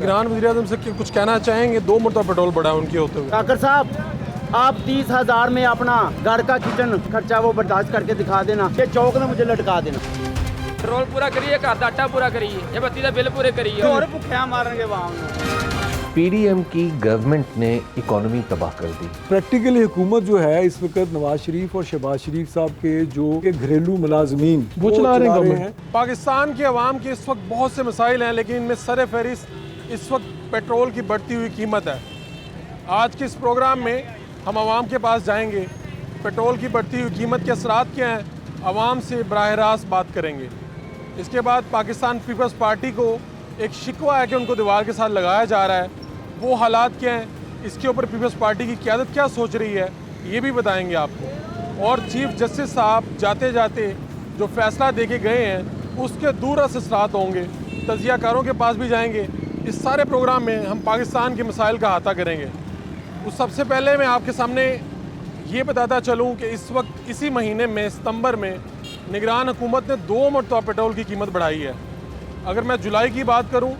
निगरान वज़ीर-ए-आज़म से कुछ कहना चाहेंगे? 2 मरतबा पेट्रोल बढ़ा है उनके होते हुए। काकर साहब, आप 30,000 में अपना घर का किचन खर्चा वो बर्दाश्त करके दिखा देना, ये चौक में मुझे लटका देना। पेट्रोल पूरा करिए, घर का आटा पूरा करिए, ये बत्ती का बिल पूरे करिए और भुखिया मारेंगे वहाँ। पीडीएम की गवर्नमेंट ने इकोनॉमी तबाह कर दी। प्रैक्टिकली हुकूमत जो है इस वक्त नवाज शरीफ और शहबाज शरीफ साहब के जो के घरेलू मुलाजमीन वो चला रहे हैं। पाकिस्तान के अवाम के इस वक्त बहुत से मसाइल हैं, लेकिन इनमें सर फहरिस्त इस वक्त पेट्रोल की बढ़ती हुई कीमत है। आज के इस प्रोग्राम में हम आवाम के पास जाएंगे, पेट्रोल की बढ़ती हुई कीमत के असरात क्या हैं, आवाम से बराह रास्त बात करेंगे। इसके बाद पाकिस्तान पीपल्स पार्टी को एक शिकवा है कि उनको दीवार के साथ लगाया जा रहा है, वो हालात क्या हैं, इसके ऊपर पीपल्स पार्टी की क़यादत क्या सोच रही है, ये भी बताएंगे आपको। और चीफ जस्टिस साहब जाते जाते जो फ़ैसला दे के गए हैं उसके दूरअस असरात होंगे, तजियाकारों के पास भी जाएंगे। इस सारे प्रोग्राम में हम पाकिस्तान के मसाइल का अहाता करेंगे। उस सबसे पहले मैं आपके सामने ये बताता चलूँ कि इस वक्त इसी महीने में सितंबर में निगरान हुकूमत ने 2 मरतबा पेट्रोल की कीमत बढ़ाई है। अगर मैं जुलाई की बात करूं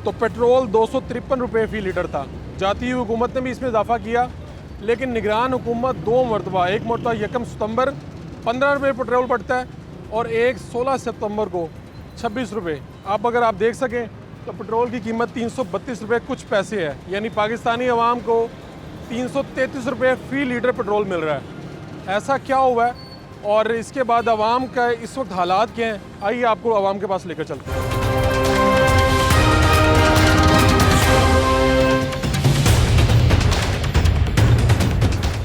तो पेट्रोल 253 रुपये फ़ी लीटर था। जाती हुई हुकूमत ने भी इसमें इजाफा किया, लेकिन निगरान हुकूमत 2 मरतबा, एक मरतबा 1 सितंबर 15 रुपये पेट्रोल पड़ता है और एक 16 सितंबर को 26 रुपये। अगर आप देख सकें तो पेट्रोल की कीमत 332 रुपये कुछ पैसे है, यानी पाकिस्तानी अवाम को 333 रुपये फ़ी लीटर पेट्रोल मिल रहा है। ऐसा क्या हुआ है और इसके बाद आवाम का इस वक्त हालात क्या हैं, आइए आपको आवाम के पास लेकर चलते हैं।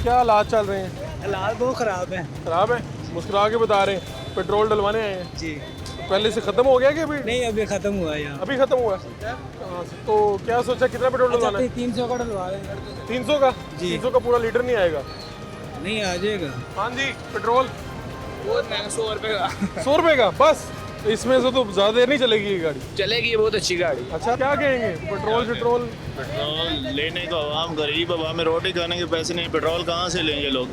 क्या हालात चल रहे हैं? हालात बहुत ख़राब हैं। ख़राब है? मुस्कुरा के बता रहे हैं। पेट्रोल डलवाने आए हैं जी। तो पहले से ख़त्म हो गया कि अभी? नहीं, अभी ख़त्म हुआ है यहाँ। अभी ख़त्म हुआ है। तो क्या सोचा कितना पेट्रोल डलवाना है? 300 का डलवा रहे हैं। 300 का? जी। 300 का पूरा लीटर नहीं आएगा। नहीं आ जाएगा। हाँ जी, पेट्रोल बहुत महंगा, 100 रुपये का 100 रुपये का बस। इसमें से तो ज़्यादा देर नहीं चलेगी ये गाड़ी। चलेगी, बहुत अच्छी गाड़ी। अच्छा, क्या कहेंगे? पेट्रोल पेट्रोल लेने को आवाम गरीब, आवाम में रोटी खाने के पैसे नहीं, पेट्रोल कहाँ से लेंगे लोग?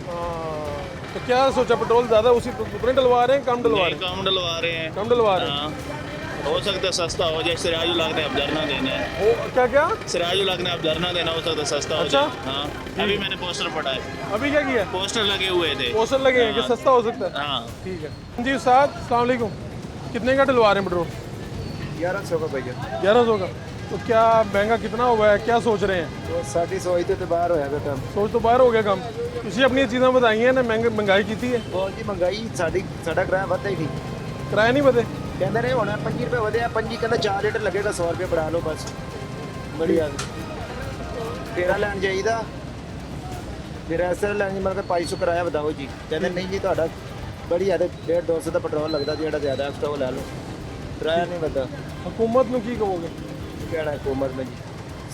तो क्या सोचा, पेट्रोल ज़्यादा उतने डलवा रहे हैं, कम डलवा रहे हैं? कम डलवा रहे हैं। कम डलवा रहे हैं। हाँ। हो सकता है सस्ता हो जाए। सिराजुल हक ने अब धरना देना है। क्या क्या? सिराजुल हक ने अब धरना देना, हो सकता है सस्ता हो अच्छा? जाए। हाँ, अभी मैंने पोस्टर पढ़ा है। अभी क्या किया? पोस्टर लगे हुए थे। पोस्टर लगे हैं कि सस्ता हो सकता है। हाँ। ठीक है जी। उस्ताद अस्सलाम वालेकुम, कितने का डलवा रहे हैं पेट्रोल? 1100 का भैया। 1100 का? तो क्या महंगा कितना हुआ है, क्या सोच रहे हैं? तो 150 तो बाहर होया बेटा। सोच तो बाहर हो गया कम। ਤੁਸੀਂ अपनी चीज़ें बताई हैं ना, महंगाई की है। ਬਹੁਤ ਜੀ ਮਹਿੰਗਾਈ ਸਾਡਾ ਕਿਰਾਇਆ ਵੱਧਦਾ ਹੀ ਨਹੀਂ। किराया नहीं बदे? ਕਹਿੰਦੇ ਨੇ ਹੁਣ 25 ਰੁਪਏ ਵਧਿਆ, 25 ਕਹਿੰਦਾ 4 ਲੀਟਰ ਲੱਗੇਗਾ, 100 ਰੁਪਏ बढ़ा लो बस। ਬੜੀ ਆ ਤੇਰਾ ਲੈਣ ਜਾਈਦਾ, ਫਿਰ ਐਸਾ ਲੈਣ ਜੀ ਮਤਲਬ 500 ਕਿਰਾਇਆ ਵਧਾਓ ਜੀ। ਕਹਿੰਦੇ ਨਹੀਂ ਜੀ ਤੁਹਾਡਾ ਬੜੀ ਆ, 150-200 ਦਾ ਪੈਟਰੋਲ ਲੱਗਦਾ, ਜਿਹੜਾ ਜ਼ਿਆਦਾ ਐਕਸਟਰਾ ਉਹ ਲੈ ਲਓ, ਕਿਰਾਇਆ ਨਹੀਂ ਵਧਦਾ। हुकूमत में की कहोगे? ਕਿਹੜਾ ਹਕੂਮਤ ਨੇ ਜੀ,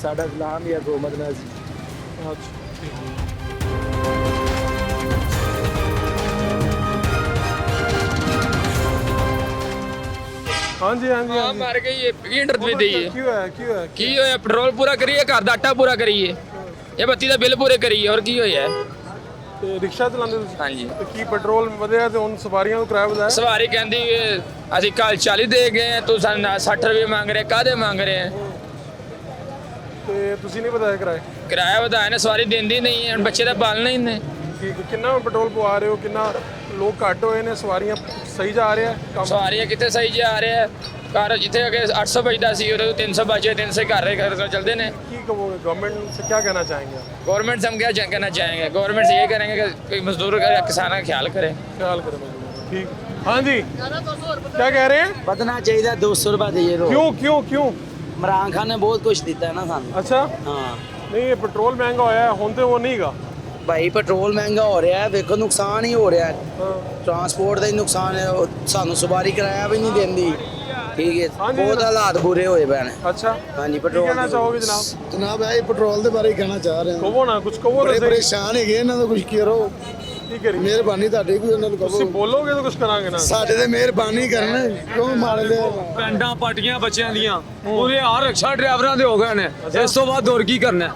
ਸਾਡਾ ਗੁਲਾਮ ਹੀ ਹੈ ਹਕੂਮਤ ਨਾਲ ਜੀ। अच्छा, हाँ जी हाँ जी हाँ जी। मार गई, ये डरती दी है क्यों है क्यों है? की होया, पेट्रोल पूरा करिए, घर का आटा पूरा करिए, ये बत्ती का बिल पूरे करिए, और की होया है। ਤੇ ਰਿਕਸ਼ਾ ਚਲਾਉਂਦੇ ਤੁਸੀਂ? हाँ जी। ਤੇ ਕੀ ਪੈਟਰੋਲ ਵਧਿਆ ਤੇ ਹੁਣ ਸਵਾਰੀਆਂ ਨੂੰ ਕਿਰਾਇਆ ਵਧਾਇਆ? सवारी कहती ਅਸੀਂ कल 40 दे गए हैं, तू 60 रुपये मांग रहे, कादे मांग रहे हैं? ਤੇ ਤੁਸੀਂ ਨਹੀਂ ਵਧਾਇਆ ਕਿਰਾਇਆ? किराया बताया ने, सवारी देंदी नहीं है, बच्चे का पालना ही ने। ਠੀਕ, ਕਿੰਨਾ ਪੈਟਰੋਲ ਪਵਾ ਰਹੇ ਹੋ, ਕਿੰਨਾ ਲੋਕ ਘੱਟ ਹੋਏ ਨੇ, ਸਵਾਰੀਆਂ ਸਹੀ ਜਾ ਰਿਹਾ ਕੰਮ? सवारियाँ कितने सही जा रहे हैं, कार जिथे अगे 800 बजता सी, 300 बजे, 300 घर चलते हैं। ਕੀ ਕਹੋਗੇ, गवर्नमेंट से क्या कहना चाहेंगे आप? गवर्नमेंट से हम क्या कहना चाहेंगे, गवर्नमेंट से ये करेंगे कि कोई मजदूर का, किसानों का ख्याल करे। ख्याल करें मजदूर। ठीक। हाँ जी, क्या कह रहे हैं? ਵਧਣਾ ਚਾਹੀਦਾ, 200 रुपये दीजिए रोज। क्यों क्यों क्यों? इमरान खान ने बहुत कुछ दिता है ना सानू। अच्छा, हाँ नहीं ये पेट्रोल महंगा होया है, ਹੁਣ ਤੇ ਉਹ ਨਹੀਂਗਾ। भाई पेट्रोल महंगा हो रहा है, देखो नुकसान ही हो रहा है, ट्रांसपोर्ट का ही नुकसान है, सानू सवारी किराया भी नहीं देंदी। ठीक है, हाँ जी, बहुत हालात बुरे होए पैने। अच्छा, हाँ जी, ਕੀ पेट्रोल ਕਹਿਣਾ ਚਾਹੋਗੇ जनाब? जनाब भाई पेट्रोल के बारे कहना चाह रहे हैं। ਕਹੋ ਨਾ, ਕੁਝ ਕਹੋ बड़े ਤਾਂ ਸਹੀ। परेशान है ਇਹਨਾਂ ਦਾ ਕੁਝ ਕਰੋ, ਕੀ ਕਰੀਏ? ਮਿਹਰਬਾਨੀ ਤੁਹਾਡੀ ਕੋਈ ਉਹਨਾਂ ਨੂੰ ਤੁਸੀਂ ਕਹੋ, ਬੋਲੋਗੇ ਤਾਂ ਕੁਝ ਕਰਾਂਗੇ ਨਾ। ਸਾਡੇ ਤੇ ਮਿਹਰਬਾਨੀ ਕਰਨ, ਕਿਉਂ ਮਾਰ ਲਿਆ? ਪੈਂਡਾਂ ਪਾਟੀਆਂ ਬੱਚਿਆਂ ਦੀਆਂ, ਉਹਦੇ ਆ ਰਿਕਸ਼ਾ ਡਰਾਈਵਰਾਂ ਦੇ ਹੋ ਗਏ ਨੇ, ਇਸ ਤੋਂ ਬਾਅਦ ਹੋਰ ਕੀ ਕਰਨਾ?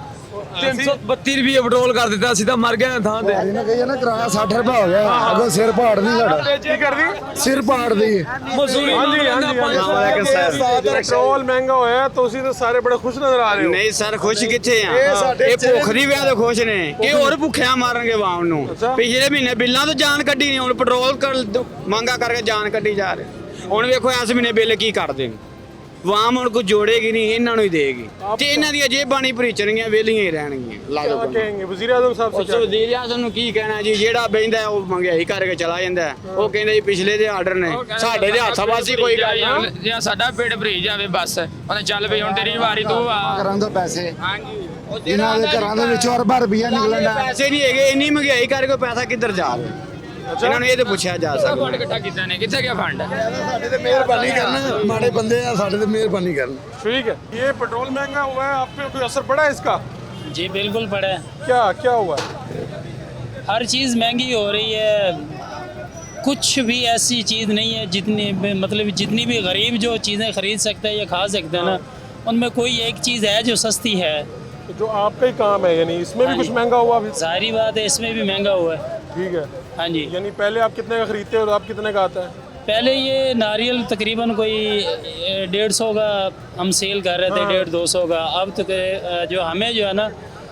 332 ਰੁਪਏ ਪੈਟਰੋਲ ਕਰ ਦਿੱਤਾ ਅਸੀਂ ਤਾਂ ਮਰ ਗਏ ਥਾਂ ਤੇ ਇਹਨਾਂ ਕਹੀਏ ਨਾ ਕਿਰਾਇਆ 60 ਰੁਪਏ ਹੋ ਗਿਆ ਅੱਗੋਂ ਸਿਰ ਪਾੜ ਨਹੀਂ ਸਾਡਾ ਕੀ ਕਰ ਦੀ ਸਿਰ ਪਾੜ ਦੀ ਮਜ਼ਦੂਰੀ ਹਾਂਜੀ ਪੈਟਰੋਲ ਮਹਿੰਗਾ ਹੋਇਆ ਤੁਸੀਂ ਤਾਂ ਸਾਰੇ ਬੜੇ ਖੁਸ਼ ਨਜ਼ਰ ਆ ਰਹੇ ਹੋ ਨਹੀਂ ਸਰ ਖੁਸ਼ ਕਿੱਥੇ ਆ ਇਹ ਭੁੱਖ ਦੀ ਵਿਆਹ ਤੋਂ ਖੁਸ਼ ਨੇ ਕਿ ਹੋਰ ਭੁੱਖਿਆਂ ਮਾਰਨਗੇ ਆਵਾਮ ਨੂੰ ਪਿਛਲੇ ਮਹੀਨੇ ਬਿੱਲਾਂ ਤੋਂ ਜਾਨ ਕੱਢੀ ਨਹੀਂ ਹੁਣ ਪੈਟਰੋਲ ਮੰਗਾ ਕਰਕੇ ਜਾਨ ਕੱਢੀ ਜਾ ਰਹੇ ਹੁਣ ਵੇਖੋ ਇਸ ਮਹੀਨੇ ਬਿੱਲ ਕੀ ਕੱਢਦੇ ਨੇ ਆਵਾਮ ਹੁਣ ਕੁਝ ਜੋੜੇਗੀ ਨਹੀਂ ਇਹਨਾਂ ਨੂੰ ਹੀ ਦੇਗੀ ਤੇ ਇਹਨਾਂ ਦੀਆਂ ਜੇਬਾਂ ਨਹੀਂ ਭਰੀਚਣਗੀਆਂ ਵੇਲੀਆਂ ਹੀ ਰਹਿਣਗੀਆਂ क्या कहेंगे वजीर आजम साहब से क्या ਵਜ਼ੀਰ ਆਜ਼ਮ ਨੂੰ ਕੀ ਕਹਿਣਾ ਜੀ ਜਿਹੜਾ ਬੈਂਦਾ ਉਹ ਮੰਗਿਆਈ ਕਰਕੇ ਚਲਾ ਜਾਂਦਾ ਉਹ ਕਹਿੰਦੇ ਜੀ ਪਿਛਲੇ ਦੇ ਆਰਡਰ ਨੇ ਸਾਡੇ ਦੇ ਹੱਥਾਂ ਵਾਸੀ ਕੋਈ ਗੱਲ ਨਹੀਂ ਜੇ ਸਾਡਾ ਪੇਟ ਭਰੀ ਜਾਵੇ ਬਸ ਉਹਨੇ ਚੱਲ ਵੀ ਹੁਣ ਤੇਰੀ ਵਾਰੀ ਤੂੰ ਆ ਘਰਾਂ ਤੋਂ ਪੈਸੇ ਹਾਂਜੀ ਇਹਨਾਂ ਦੇ ਘਰਾਂ ਦੇ ਵਿੱਚੋਂ ਅਰਬਾਂ ਰੁਪਈਆ ਨਿਕਲਣ ਦਾ ਪੈਸੇ ਨਹੀਂ ਹੈਗੇ ਇੰਨੀ ਮਹਿੰਗਾਈ ਕਰਕੇ ਪੈਸਾ ਕਿੱਧਰ ਜਾ ਰਿਹਾ ਇਹਨਾਂ ਨੂੰ ਇਹ ਤੇ ਪੁੱਛਿਆ ਜਾ ਸਕਦਾ ਫੰਡ ਇਕੱਠਾ ਕੀਤਾ ਨੇ ਕਿੱਥੇ ਗਿਆ ਫੰਡ ਸਾਡੇ ਤੇ ਮਿਹਰਬਾਨੀ ਕਰਨ ਮਾੜੇ ਬੰਦੇ ਆ ਸਾਡੇ ਤੇ ਮਿਹਰਬਾਨੀ ਕਰਨ ठीक है ये पेट्रोल महंगा हुआ है आप पे कोई असर पड़ा है इसका जी बिल्कुल पड़ा है क्या क्या हुआ है हर चीज़ महंगी हो रही है कुछ भी ऐसी चीज़ नहीं है जितनी मतलब जितनी भी गरीब जो चीज़ें खरीद सकता है या खा सकता है ना उनमें कोई एक चीज़ है जो सस्ती है तो जो आपका ही काम है यानी इसमें भी कुछ महंगा हुआ अभी जाहिर बात है इसमें भी महंगा हुआ है ठीक है हाँ जी यानी पहले आप कितने का खरीदते हो और आप कितने का आता है पहले ये नारियल तकरीबन कोई 150 का हम सेल कर रहे थे 150-200 का अब तो जो हमें जो है ना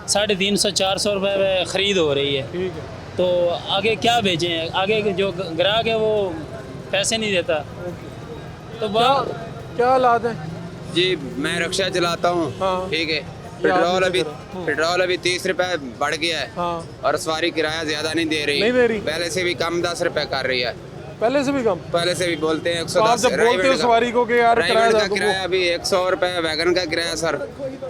350-400 रुपये में ख़रीद हो रही है ठीक है तो आगे क्या बेचें आगे जो ग्राहक है वो पैसे नहीं देता तो क्या हालात है जी मैं रिक्शा चलाता हूँ हाँ। ठीक है आपने पेट्रोल अभी 30 रुपए बढ़ गया है हाँ और सवारी किराया ज्यादा नहीं दे नहीं दे रही। पहले से भी कम 10 रुपए कर रही है पहले से भी कम पहले से भी बोलते हैं तो आप जब बोलते हो सवारी को कि यार ड्राइवर का किराया किराया अभी 100 रुपए वैगन का किराया सर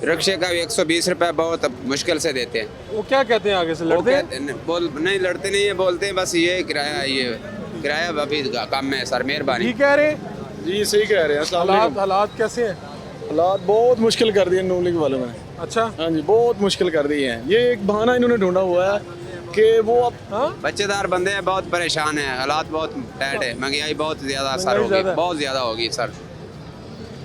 रिक्शे का भी 120 रुपए बहुत मुश्किल से देते हैं वो क्या कहते हैं आगे से वो लड़ते हैं कहते हैं नहीं लड़ते नहीं है बोलते हैं बस ये किराया किराया अभी कम है सर मेहरबानी ठीक कह रहे हैं जी सही कह रहे हैं हालात कैसे हैं हालात बहुत मुश्किल कर दिए नून लीग वालों ने अच्छा हाँ जी बहुत मुश्किल कर दिए हैं ये एक बहाना इन्होंने ढूंढा हुआ है कि वो अब हाँ बच्चेदार बंदे हैं बहुत परेशान हैं हालात बहुत टाइट है महंगाई बहुत ज्यादा सर होगी ज्यादा है। बहुत ज्यादा होगी सर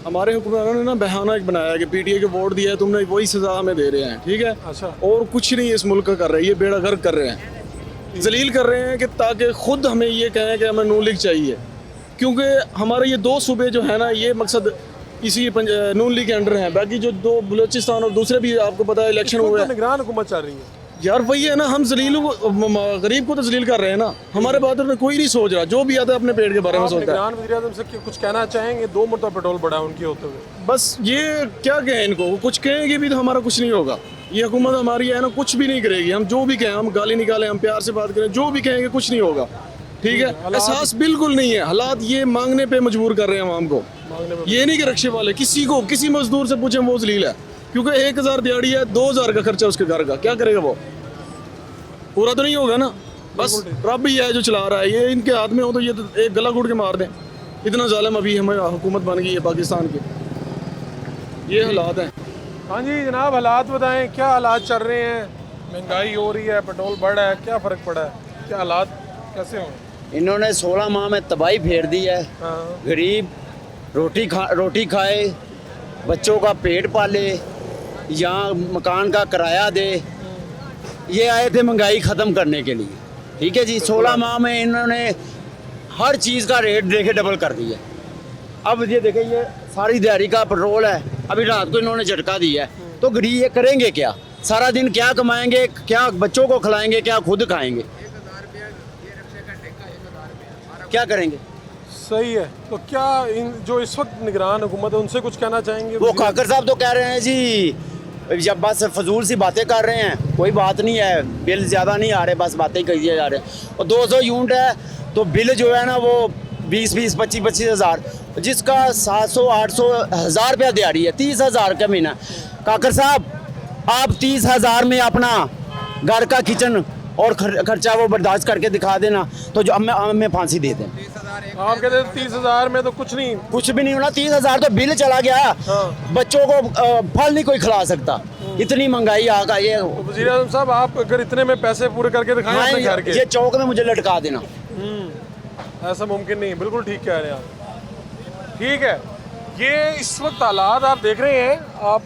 हमारे हुक्मरानों ने ना बहाना एक बनाया कि पीटीए के वोट दिया है तुमने वही सजा हमें दे रहे हैं ठीक है अच्छा और कुछ नहीं इस मुल्क का कर रहे हैं ये बेड़ा गर्क कर रहे हैं जलील कर रहे हैं कि ताकि खुद हमें ये कहें कि हमें नून लीग चाहिए क्योंकि हमारे ये 2 सूबे जो है ना ये मकसद इसी नून लीग के अंडर हैं बाकी जो 2 बलूचिस्तान और दूसरे भी आपको पता है इलेक्शन हुए हैं निगरान हुकूमत चल रही है यार वही है ना हम जलीलों को गरीब को तो जलील कर रहे हैं ना हमारे बात में कोई नहीं सोच रहा जो भी आता है अपने पेट के बारे में आप सोचता है निगरान वज़ीर आज़म से कुछ कहना चाहेंगे 2 मरतबा पेट्रोल बढ़ा है उनके होते हुए बस ये क्या कहें इनको कुछ कहेंगे भी तो हमारा कुछ नहीं होगा ये हुकूमत हमारी है ना कुछ भी नहीं करेगी हम जो भी कहें हम गाली निकालें हम प्यार से बात करें जो भी कहेंगे कुछ नहीं होगा ठीक है एहसास बिल्कुल नहीं है हालात ये मांगने पे मजबूर कर रहे हैं आवाम को ये नहीं कि रक्शे वाले किसी को किसी मजदूर से पूछें वो जलील है क्योंकि 1000 दिहाड़ी है 2000 का खर्चा उसके घर का क्या करेगा वो पूरा तो नहीं होगा ना बस रब ही है जो चला रहा है ये इनके हाथ में हो तो ये तो एक गला घुट के मार दें इतना जालिम अभी हमें हुकूमत बन गई है पाकिस्तान की ये हालात हैं हाँ जी जनाब हालात बताएं क्या हालात चल रहे हैं महंगाई हो रही है पेट्रोल बढ़ रहा है क्या फ़र्क पड़ा है क्या हालात कैसे हों इन्होंने 16 माह में तबाही फेर दी है हाँ गरीब रोटी खाए बच्चों का पेट पाले या मकान का किराया दे ये आए थे महंगाई ख़त्म करने के लिए ठीक है जी 16 माह में इन्होंने हर चीज़ का रेट देखे डबल कर दिया अब ये देखें ये सारी दिहाड़ी का पेट्रोल है अभी रात को इन्होंने झटका दिया है तो गरीब ये करेंगे क्या सारा दिन क्या कमाएंगे क्या बच्चों को खिलाएंगे क्या खुद खाएंगे क्या करेंगे सही है तो क्या इन जो इस वक्त निगरान हुकूमत है उनसे कुछ कहना चाहेंगे वो काकर साहब तो कह रहे हैं जी जब बस फजूल सी बातें कर रहे हैं कोई बात नहीं है बिल ज़्यादा नहीं आ रहे बस बातें ही कही जा रहे हैं और 200 यूनिट है तो बिल जो है ना वो 20-20 25-25 हज़ार जिसका 700-800 हज़ार रुपया दिहाड़ी है 30,000 का महीना काकर साहब आप 30,000 में अपना घर का किचन और खर्चा वो बर्दाश्त करके दिखा देना तो जो हमें फांसी दे दें आप कहते हैं 30,000 में तो कुछ भी नहीं होना 30,000 तो बिल चला गया हाँ। बच्चों को फल नहीं कोई खिला सकता इतनी महंगाई आ गई है तो वज़ीर आज़म साहब आप अगर इतने में पैसे पूरे करके दिखाएं अपने घर के ये चौक में मुझे लटका देना ऐसा मुमकिन नहीं बिल्कुल ठीक कह रहे हैं आप ठीक है ये इस वक्त हालात आप देख रहे हैं आप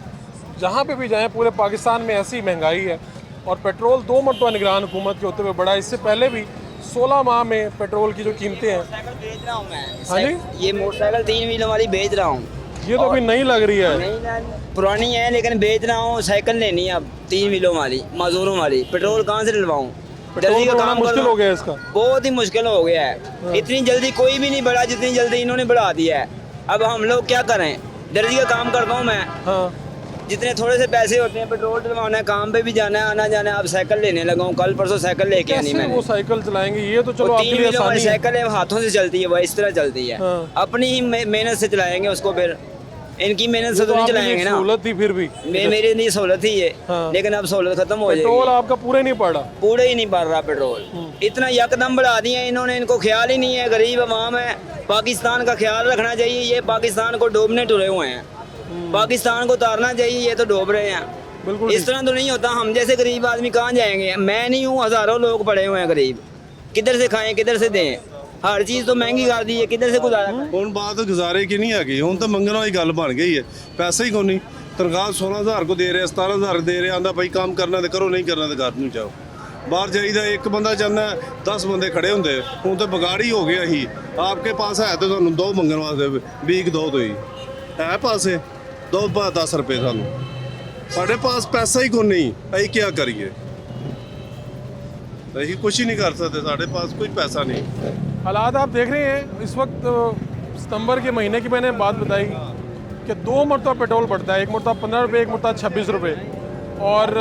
जहाँ पे भी जाएं पूरे पाकिस्तान में ऐसी महंगाई है और पेट्रोल 2 मरतबा निगरान हुकूमत के होते हुए बढ़ा। इससे पहले भी 16 माह में पेट्रोल की जो कीमतें हैं, बेच रहा हूँ मैं। हाँ जी, ये मोटरसाइकिल 3 व्हीलों वाली बेच रहा हूँ। ये तो अभी नई लग रही है। नहीं, पुरानी है लेकिन बेच रहा हूँ। साइकिल लेनी है अब 3 व्हीलों वाली, मजदूरों वाली। पेट्रोल कहाँ से डलवाऊँ? जल्दी का काम मुश्किल हो गया इसका, बहुत ही मुश्किल हो गया है। इतनी जल्दी कोई भी नहीं बढ़ा जितनी जल्दी इन्होंने बढ़ा दिया है। अब हम लोग क्या करें? जल्दी का काम करता हूँ मैं। हाँ, जितने थोड़े से पैसे होते हैं, पेट्रोल डलवाना है, काम पे भी जाना है, आना जाना है। अब साइकिल लेने लगा हूँ, कल परसों साइकिल लेके आनी कैसे मैंने। वो साइकिल चलाएंगे? ये तो चलो आपके 3 लिए व्हीलों वाली आसानी है। साइकिल है, हाथों से चलती है, वह इस तरह चलती है। हाँ। अपनी ही मेहनत से चलाएंगे उसको। फिर इनकी मेहनत से तो नहीं चलाएंगे ना। सहूलत थी फिर भी, मेरे लिए सहूलत ही है। हाँ। लेकिन अब सहूलत खत्म हो पेट्रोल जाएगी। आपका पूरे नहीं पड़ रहा। पूरे ही नहीं बढ़ रहा पेट्रोल। इतना यकदम बढ़ा दिया इन्होंने, इनको ख्याल ही नहीं है। गरीब अवाम है, पाकिस्तान का ख्याल रखना चाहिए। ये पाकिस्तान को डूबने टुरे हुए हैं। पाकिस्तान को उतारना चाहिए, ये तो डूब रहे हैं। बिल्कुल इस तरह तो नहीं होता। हम जैसे गरीब आदमी कहाँ जाएंगे? मैं नहीं हूँ, हजारों लोग पड़े हुए हैं गरीब। किधर से खाएं, किधर से दें? हर चीज़ तो महंगी कर दी है, किधर से गुजारा करें? ਹੁਣ ਬਾਤ ਗੁਜ਼ਾਰੇ ਕੀ ਨਹੀਂ ਹੈਗੀ, ਹੁਣ ਤਾਂ ਮੰਗਣ ਵਾਲੀ ਗੱਲ ਬਣ ਗਈ ਹੈ। ਪੈਸਾ ਹੀ ਕੋਈ ਨਹੀਂ। ਤਨਖਾਹ 16000 ਕੋ ਦੇ ਰਹੇ, 17000 ਦੇ ਰਹੇ, ਆਂਦਾ ਭਾਈ ਕੰਮ ਕਰਨਾ ਤੇ ਕਰੋ, ਨਹੀਂ ਕਰਨਾ ਤੇ ਘਰ ਨੂੰ ਜਾਓ। ਬਾਹਰ ਜਾਈਦਾ, ਇੱਕ ਬੰਦਾ ਜਾਂਦਾ 10 ਬੰਦੇ ਖੜੇ ਹੁੰਦੇ। ਹੁਣ ਤਾਂ ਵਿਗਾੜੀ ਹੋ ਗਿਆ ਹੀ। ਆਪਕੇ ਪਾਸ ਹੈ ਤਾਂ ਤੁਹਾਨੂੰ ਦੋ ਮੰਗਣ ਵਾਸਤੇ, ਵੀਕ ਦੋ ਤੋਂ ਹੀ ਹੈ ਪਾਸੇ ਦੋ 10 ਰੁਪਏ ਸਾਨੂੰ। ਸਾਡੇ ਪਾਸ ਪੈਸਾ ਹੀ ਕੋਈ ਨਹੀਂ, ਅਸੀਂ ਕੀ ਕਰੀਏ? ਅਸੀਂ ਕੁਝ ਹੀ ਨਹੀਂ ਕਰ ਸਕਦੇ, ਸਾਡੇ ਪਾਸ ਕੋਈ पैसा नहीं। हालात आप देख रहे हैं इस वक्त। सितंबर के महीने की मैंने बात बताई कि 2 मरतबा पेट्रोल बढ़ता है। एक मरतबा 15 रुपये, एक मरतबा 26 रुपये। और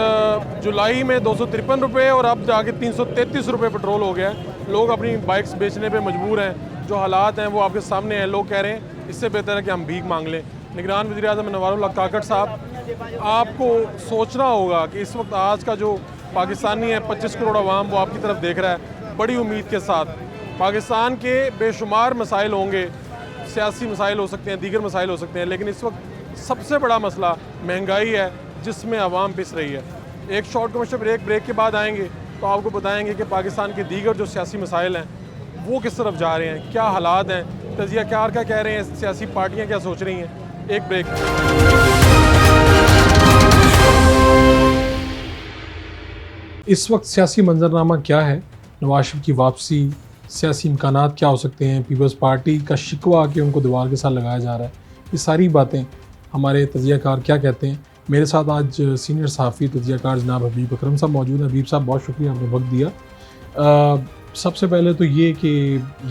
जुलाई में 253 रुपये और अब जाके 333 रुपये पेट्रोल हो गया है। लोग अपनी बाइक्स बेचने पे मजबूर हैं। जो हालात हैं वो आपके सामने हैं। लोग कह रहे हैं इससे बेहतर है कि हम भीख मांग लें। निगरान वज़ीर आज़म नवारुल्लाह काकड़ साहब, आपको सोचना होगा कि इस वक्त आज का जो पाकिस्तानी है, 25 करोड़ अवाम, वो आपकी तरफ देख रहा है बड़ी उम्मीद के साथ। पाकिस्तान के बेशुमार मसाइल होंगे, सियासी मसाइल हो सकते हैं, दीगर मसाइल हो सकते हैं, लेकिन इस वक्त सबसे बड़ा मसला महंगाई है जिसमें आवाम पिस रही है। एक शॉर्ट कमर्शियल ब्रेक के बाद आएंगे तो आपको बताएंगे कि पाकिस्तान के दीगर जो सियासी मसाइल हैं वो किस तरफ जा रहे हैं, क्या हालात हैं, तजियाकार क्या कह रहे हैं, सियासी पार्टियाँ क्या सोच रही हैं। एक ब्रेक। इस वक्त सियासी मंजरनामा क्या है, नवाज शरीफ की वापसी, सियासी इम्कानात क्या हो सकते हैं, पीपल्स पार्टी का शिकवा कि उनको दीवार के साथ लगाया जा रहा है, ये सारी बातें हमारे तजियाकार क्या कहते हैं। मेरे साथ आज सीनियर सहाफ़ी तजियाकार जनाब हबीब अकरम साहब मौजूद हैं। हबीब साहब, बहुत शुक्रिया आपने वक्त दिया। सबसे पहले तो ये कि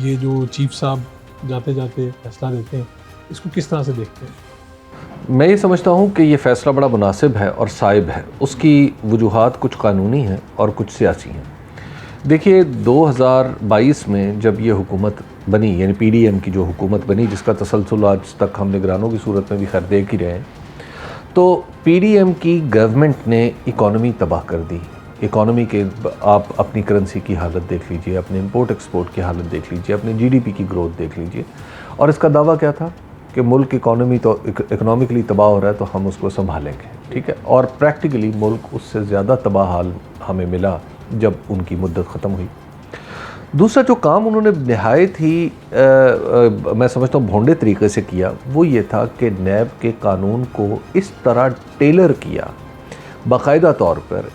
ये जो चीफ साहब जाते जाते फैसला देते हैं, इसको किस तरह से देखते हैं? मैं ये समझता हूँ कि ये फ़ैसला बड़ा मुनासिब है और साइब है। उसकी वजूहात कुछ कानूनी हैं और कुछ सियासी हैं। देखिए, 2022 में जब ये हुकूमत बनी, यानी PDM की जो हुकूमत बनी, जिसका तसलसल आज तक हम निगरानों की सूरत में भी खैर देख ही रहे हैं, तो PDM की गवर्नमेंट ने इकॉनमी तबाह कर दी। इकॉनमी के आप अपनी करेंसी की हालत देख लीजिए, अपने इंपोर्ट एक्सपोर्ट की हालत देख लीजिए, अपने GDP की ग्रोथ देख लीजिए। और इसका दावा क्या था कि मुल्क इकॉनमी तो इकनॉमिकली तबाह हो रहा है तो हम उसको संभालेंगे, ठीक है। और प्रैक्टिकली मुल्क उससे ज़्यादा तबाह हाल हमें मिला जब उनकी मुद्दत ख़त्म हुई। दूसरा जो काम उन्होंने नहायत ही मैं समझता हूँ भोंडे तरीके से किया, वो ये था कि नैब के कानून को इस तरह टेलर किया, बाकायदा तौर पर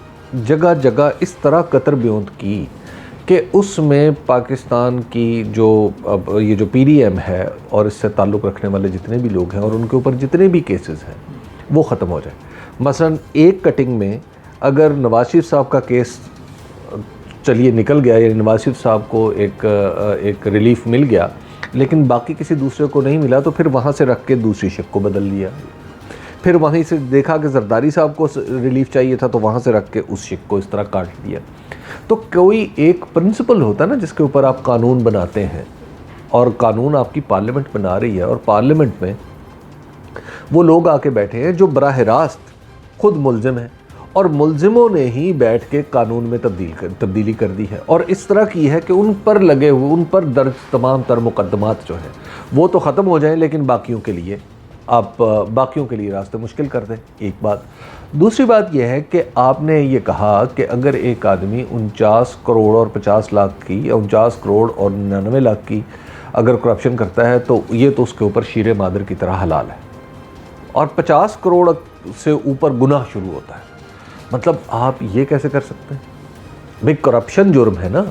जगह जगह इस तरह कतर ब्योंत की कि उसमें पाकिस्तान की जो अब ये जो PDM है और इससे ताल्लुक़ रखने वाले जितने भी लोग हैं और उनके ऊपर जितने भी केसेस हैं वो ख़त्म हो जाए। मसलन एक कटिंग में अगर नवाज शरीफ साहब का केस चलिए निकल गया, यानी नवाज शरीफ साहब को एक रिलीफ मिल गया, लेकिन बाकी किसी दूसरे को नहीं मिला, तो फिर वहाँ से रख के दूसरी शिक को बदल लिया। फिर वहीं से देखा कि जरदारी साहब को रिलीफ चाहिए था, तो वहाँ से रख के उस शिक को इस तरह काट दिया। तो कोई एक प्रिंसिपल होता है ना जिसके ऊपर आप कानून बनाते हैं, और कानून आपकी पार्लियामेंट बना रही है, और पार्लियामेंट में वो लोग आके बैठे हैं जो बराह रास्त खुद मुल्ज़िम हैं, और मुल्ज़िमों ने ही बैठ के कानून में तब्दीली कर दी है, और इस तरह की है कि उन पर लगे हुए, उन पर दर्ज तमाम तर मुकदमात जो हैं वो तो ख़त्म हो जाएं, लेकिन बाकियों के लिए आप बाकियों के लिए रास्ते मुश्किल कर दें। एक बात। दूसरी बात यह है कि आपने ये कहा कि अगर एक आदमी 49 करोड़ और 50 लाख की, या 49 करोड़ और 99 लाख की अगर करप्शन करता है, तो ये तो उसके ऊपर शीरे मादर की तरह हलाल है। और 50 करोड़ से ऊपर गुनाह शुरू होता है। मतलब आप ये कैसे कर सकते हैं भाई? करप्शन जुर्म है ना।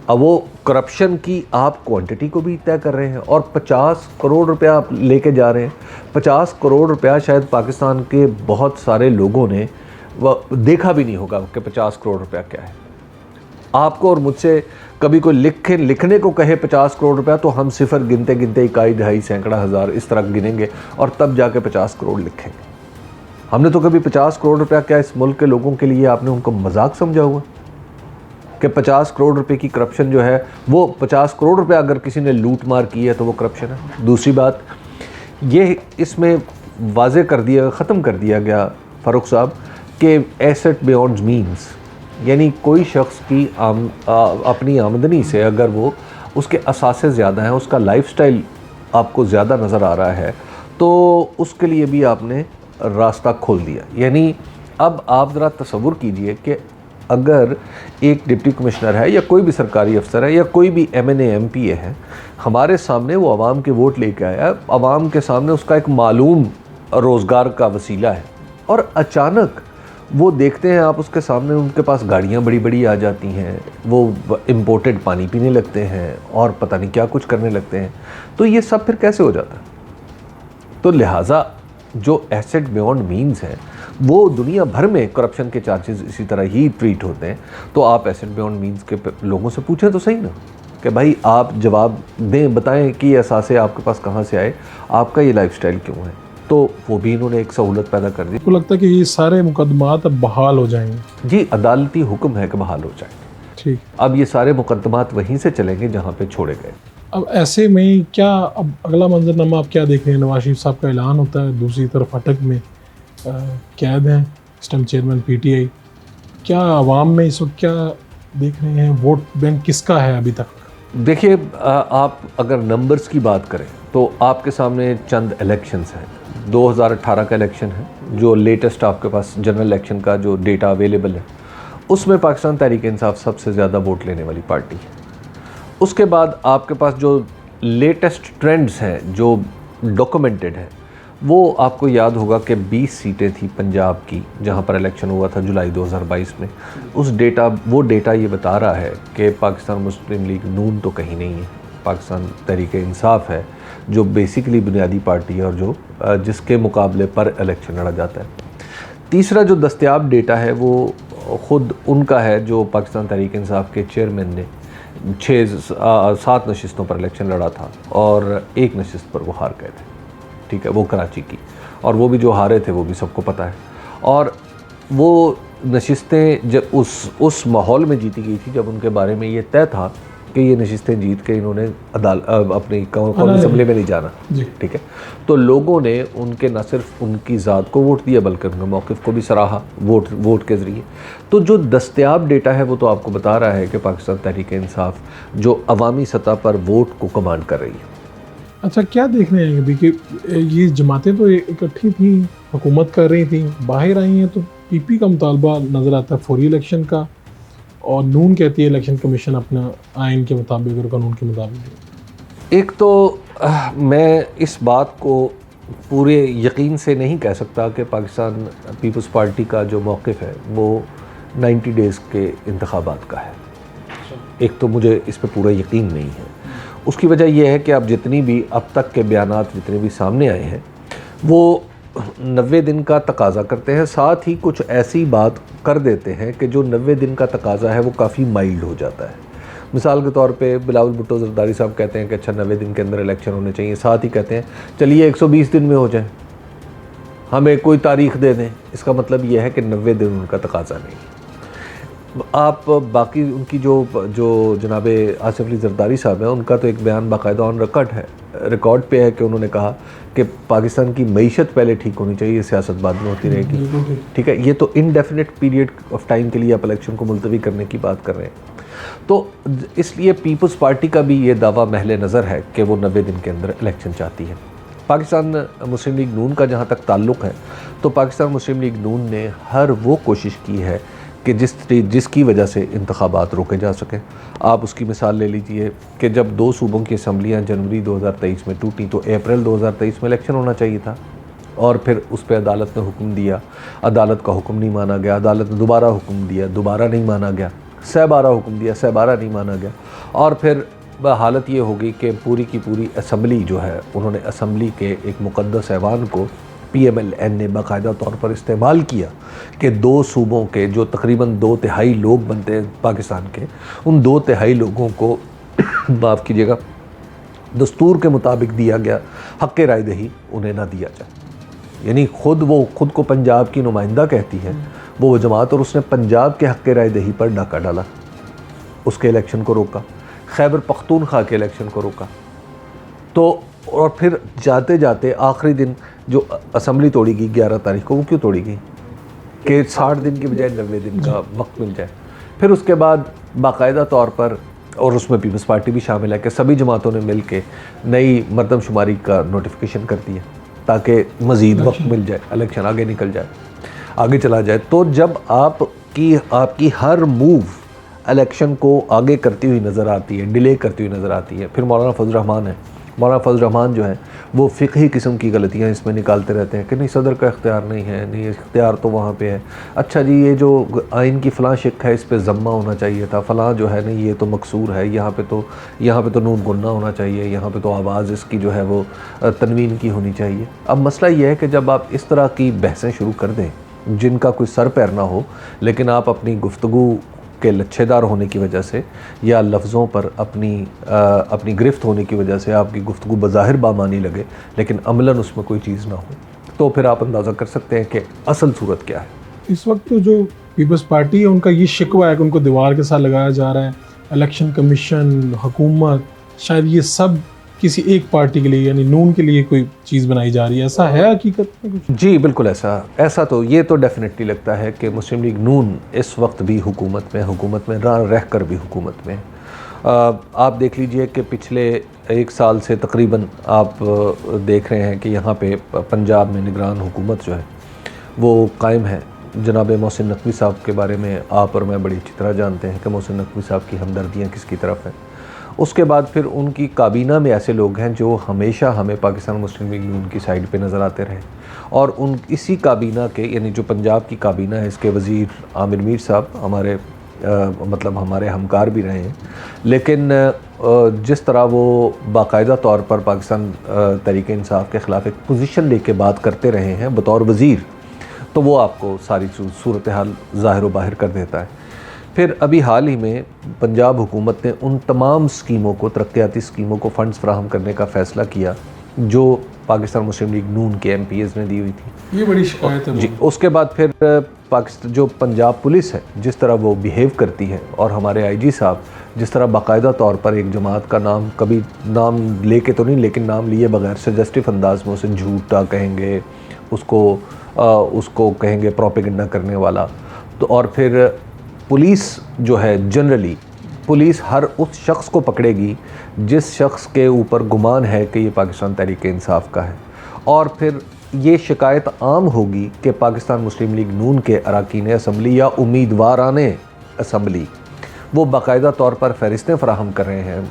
अब वो करप्शन की आप क्वांटिटी को भी तय कर रहे हैं और 50 करोड़ रुपया आप लेके जा रहे हैं। 50 करोड़ रुपया शायद पाकिस्तान के बहुत सारे लोगों ने वह देखा भी नहीं होगा कि 50 करोड़ रुपया क्या है। आपको और मुझसे कभी कोई लिखने को कहे 50 करोड़ रुपया तो हम सिफर गिनते गिनते इकाई, दहाई, सैकड़ा, हज़ार इस तरह गिनेंगे और तब जाके 50 करोड़ लिखेंगे। हमने तो कभी 50 करोड़ रुपया क्या इस मुल्क के लोगों के लिए आपने उनको मजाक समझा हुआ कि 50 करोड़ रुपए की करप्शन जो है वो 50 करोड़ रुपया अगर किसी ने लूट मार की है तो वो करप्शन है। दूसरी बात ये इसमें वाजे कर दिया, ख़त्म कर दिया गया फ़ारूक साहब कि एसेट बियॉन्ड मीन्स, यानी कोई शख्स की अपनी आमदनी से अगर वो उसके असासे ज़्यादा हैं, उसका लाइफस्टाइल आपको ज़्यादा नज़र आ रहा है तो उसके लिए भी आपने रास्ता खोल दिया। यानी अब आप ज़रा तसव्वुर कीजिए कि अगर एक डिप्टी कमिश्नर है या कोई भी सरकारी अफसर है या कोई भी MNA MPA है, हमारे सामने वो आवाम के वोट लेके आया, आवाम के सामने उसका एक मालूम रोज़गार का वसीला है और अचानक वो देखते हैं आप उसके सामने उनके पास गाड़ियाँ बड़ी बड़ी आ जाती हैं, वो इम्पोर्टेड पानी पीने लगते हैं और पता नहीं क्या कुछ करने लगते हैं, तो ये सब फिर कैसे हो जाता है? तो लिहाजा जो एसेट बियॉन्ड मीन्स है वो दुनिया भर में करप्शन के चार्जेस इसी तरह ही ट्रीट होते हैं। तो आप एसेट बियॉन्ड मीन्स के लोगों से पूछें तो सही ना कि भाई आप जवाब दें, बताएं कि ये असासे आपके पास कहाँ से आए, आपका ये लाइफस्टाइल क्यों है। तो वो भी इन्होंने एक सहूलत पैदा कर दी। आपको लगता है कि ये सारे मुकदमात अब बहाल हो जाएंगे? जी, अदालती हुक्म है कि बहाल हो जाएंगे। ठीक, अब ये सारे मुकदमात वहीं से चलेंगे जहाँ पे छोड़े गए। अब ऐसे में क्या अब अगला मंजरनामा आप क्या देख रहे हैं? नवाज शरीफ साहब का ऐलान होता है, दूसरी तरफ अटक में कैद हैं स्टम चेयरमैन PTI। क्या आवाम में इस वक्त क्या देख रहे हैं? वोट बैंक किसका है अभी तक? देखिए, आप अगर नंबर्स की बात करें तो आपके सामने चंद इलेक्शंस हैं। 2018 का इलेक्शन है जो लेटेस्ट आपके पास जनरल इलेक्शन का जो डेटा अवेलेबल है, उसमें पाकिस्तान तहरीक इंसाफ सबसे ज़्यादा वोट लेने वाली पार्टी है। उसके बाद आपके पास जो लेटेस्ट ट्रेंड्स हैं जो डॉक्यूमेंटेड हैं, वो आपको याद होगा कि 20 सीटें थी पंजाब की जहां पर इलेक्शन हुआ था जुलाई 2022 में। वो डेटा ये बता रहा है कि पाकिस्तान मुस्लिम लीग नून तो कहीं नहीं है, पाकिस्तान तहरीक इंसाफ है जो बेसिकली बुनियादी पार्टी है और जो जिसके मुकाबले पर इलेक्शन लड़ा जाता है। तीसरा जो दस्तयाब डेटा है वो ख़ुद उनका है जो पाकिस्तान तहरीक इंसाफ के चेयरमैन ने 7 नशिस्तों पर इलेक्शन लड़ा था और 1 नशिस्त पर वो हार गए थे। ठीक है, वो कराची की, और वो भी जो हारे थे वो भी सबको पता है। और वो नशिस्तें जब उस माहौल में जीती गई थी जब उनके बारे में ये तय था कि ये नशिस्तें जीत के इन्होंने अपनी कौमी असम्बली में नहीं जाना। ठीक है, तो लोगों ने उनके न सिर्फ उनकी ज़ात को वोट दिया बल्कि उनके मौक़िफ़ को भी सराहा वोट के ज़रिए। तो जो दस्तयाब डेटा है वो तो आपको बता रहा है कि पाकिस्तान तहरीक इंसाफ जो अवामी सतह पर वोट को कमांड कर रही है। अच्छा, क्या देख रहे हैं अभी कि ये जमातें तो इकट्ठी थी, हुकूमत कर रही थी, बाहर आई हैं तो PP का मुतालबा नज़र आता है फौरी इलेक्शन का, और नून कहती है इलेक्शन कमीशन अपना आइन के मुताबिक और कानून के मुताबिक। एक तो मैं इस बात को पूरे यकीन से नहीं कह सकता कि पाकिस्तान पीपल्स पार्टी का जो मौक़िफ़ है वो 90 डेज़ के इंतखाबात का है। एक तो मुझे इस पर पूरा यकीन नहीं है। उसकी वजह यह है कि अब जितनी भी अब तक के बयानात जितने भी सामने आए हैं वो 90 दिन का तकाज़ा करते हैं, साथ ही कुछ ऐसी बात कर देते हैं कि जो 90 दिन का तकाज़ा है वो काफ़ी माइल्ड हो जाता है। मिसाल के तौर पे बिलावल भुट्टो जरदारी साहब कहते हैं कि अच्छा 90 दिन के अंदर इलेक्शन होने चाहिए, साथ ही कहते हैं चलिए 120 दिन में हो जाए, हमें कोई तारीख़ दे दें। इसका मतलब यह है कि 90 दिन उनका तकाज़ा नहीं। आप बाकी उनकी जो जनाब आसिफ अली जरदारी साहब हैं उनका तो एक बयान बाकायदा ऑन रिकॉर्ड पे है कि उन्होंने कहा कि पाकिस्तान की मईशत पहले ठीक होनी चाहिए, सियासत बाद में होती रहेगी। ठीक है, ये तो इनडेफिनेट पीरियड ऑफ टाइम के लिए आप इलेक्शन को मुलतवी करने की बात कर रहे हैं। तो इसलिए पीपल्स पार्टी का भी ये दावा महले नज़र है कि वो 90 दिन के अंदर इलेक्शन चाहती है। पाकिस्तान मुस्लिम लीग नून का जहाँ तक ताल्लुक़ है तो पाकिस्तान मुस्लिम लीग नून ने हर वो कोशिश की है कि जिसकी वजह से इंतखाबात रोके जा सकें। आप उसकी मिसाल ले लीजिए कि जब 2 सूबों की असम्बलियाँ जनवरी 2023 में टूटी तो अप्रैल 2023 में इलेक्शन होना चाहिए था, और फिर उस पर अदालत ने हुक्म दिया, अदालत का हुक्म नहीं माना गया, अदालत ने दोबारा हुक्म दिया, दोबारा नहीं माना गया, 6 हुक्म दिया, 6 नहीं माना गया, और फिर हालत ये होगी कि पूरी की पूरी असम्बली जो है, उन्होंने असम्बली के एक मुक़द्दस ऐवान को PMLN ने बाकायदा तौर पर इस्तेमाल किया कि 2 सूबों के जो तकरीबन 2/3 लोग बनते हैं पाकिस्तान के, उन 2/3 लोगों को माफ़ कीजिएगा दस्तूर के मुताबिक दिया गया हक़ राय दही उन्हें ना दिया जाए। यानी खुद को पंजाब की नुमाइंदा कहती है वो जमात, और उसने पंजाब के हक़ राय दही पर डाका डाला, उसके इलेक्शन को रोका, खैबर पख्तूनख्वा के इलेक्शन को रोका। तो और फिर जाते जाते आखिरी दिन जो असम्बली तोड़ी गई 11 तारीख को, वो क्यों तोड़ी गई कि 60 दिन की बजाय 90 दिन का वक्त मिल जाए। फिर उसके बाद बाकायदा तौर पर, और उसमें पीपल्स पार्टी भी शामिल है, कि सभी जमातों ने मिल के नई मरदमशुमारी का नोटिफिकेशन कर दिया ताकि मज़ीद वक्त मिल जाए, इलेक्शन आगे निकल जाए, आगे चला जाए। तो जब आपकी हर मूव इलेक्शन को आगे करती हुई नज़र आती है, डिले करती हुई नज़र आती है। फिर मौलाना फजल रहमान है, मौलाना फजल रहमान जो है वो फ़िक़ही किस्म की गलतियाँ इसमें निकालते रहते हैं कि नहीं सदर का इख्तियार नहीं है, नहीं इख्तियार तो वहाँ पे है, अच्छा जी ये जो आइन की फ़लाँ शिक है इस पे ज़म्मा होना चाहिए था, फ़लाँ जो है नहीं ये तो मकसूर है, यहाँ पे तो नून गुन्ना होना चाहिए, यहाँ पे तो आवाज़ इसकी जो है वो तनवीन की होनी चाहिए। अब मसला ये है कि जब आप इस तरह की बहसें शुरू कर दें जिनका कोई सर पैर ना हो, लेकिन आप अपनी गुफ्तगू के लच्छेदार होने की वजह से या लफ्ज़ों पर अपनी गिरफ्त होने की वजह से आपकी गुफ्तगू बज़ाहिर बामानी लगे लेकिन अमलन उसमें कोई चीज़ ना हो, तो फिर आप अंदाज़ा कर सकते हैं कि असल सूरत क्या है। इस वक्त तो जो पीपल्स पार्टी है उनका ये शिकवा है कि उनको दीवार के साथ लगाया जा रहा है, इलेक्शन कमीशन, हुकूमत, शायद ये सब किसी एक पार्टी के लिए यानी नून के लिए कोई चीज़ बनाई जा रही है, ऐसा है हकीकत में कुछ? जी बिल्कुल ऐसा तो ये तो डेफिनेटली लगता है कि मुस्लिम लीग नून इस वक्त भी हुकूमत में रह कर भी हुकूमत में। आप देख लीजिए कि पिछले 1 साल से तकरीबन आप देख रहे हैं कि यहाँ पे पंजाब में निगरान हुकूमत जो है वो कायम है। जनाब मोहसिन नकवी साहब के बारे में आप और मैं बड़ी अच्छी तरह जानते हैं कि मोहसिन नकवी साहब की हमदर्दियाँ किसकी तरफ हैं। उसके बाद फिर उनकी काबीना में ऐसे लोग हैं जो हमेशा हमें पाकिस्तान मुस्लिम लीग नून की साइड पे नज़र आते रहे, और इसी काबीना के यानी जो पंजाब की काबीना है इसके वज़ीर आमिर मीर साहब हमारे हमकार भी रहे हैं, लेकिन जिस तरह वो बाकायदा तौर पर पाकिस्तान तहरीक इंसाफ के ख़िलाफ़ एक पोजीशन लेके बात करते रहे हैं बतौर वज़ीर, तो वो आपको सारी सूरत हाल ज़ाहिर व बाहिर कर देता है। फिर अभी हाल ही में पंजाब हुकूमत ने उन तमाम स्कीमों को, तरक्याती स्कीमों को फ़ंड्स फराहम करने का फ़ैसला किया जो पाकिस्तान मुस्लिम लीग नून के MPs ने दी हुई थी। ये बड़ी शिकायत है जी। उसके बाद फिर पाकिस्तान जो पंजाब पुलिस है जिस तरह वो बिहेव करती है, और हमारे IG साहब जिस तरह बाकायदा तौर पर एक जमात का नाम, कभी नाम लेके तो नहीं लेकिन नाम लिए बगैर सजेस्टिव अंदाज में उसे झूठा कहेंगे, उसको कहेंगे प्रोपेगेंडा करने वाला। तो और फिर पुलिस जो है जनरली पुलिस हर उस शख्स को पकड़ेगी जिस शख्स के ऊपर गुमान है कि ये पाकिस्तान तहरीक इंसाफ का है, और फिर ये शिकायत आम होगी कि पाकिस्तान मुस्लिम लीग नून के अरकान असम्बली या उम्मीदवाराने असम्बली वो बाकायदा तौर पर फ़हरिस्तें फ़राहम कर रहे हैं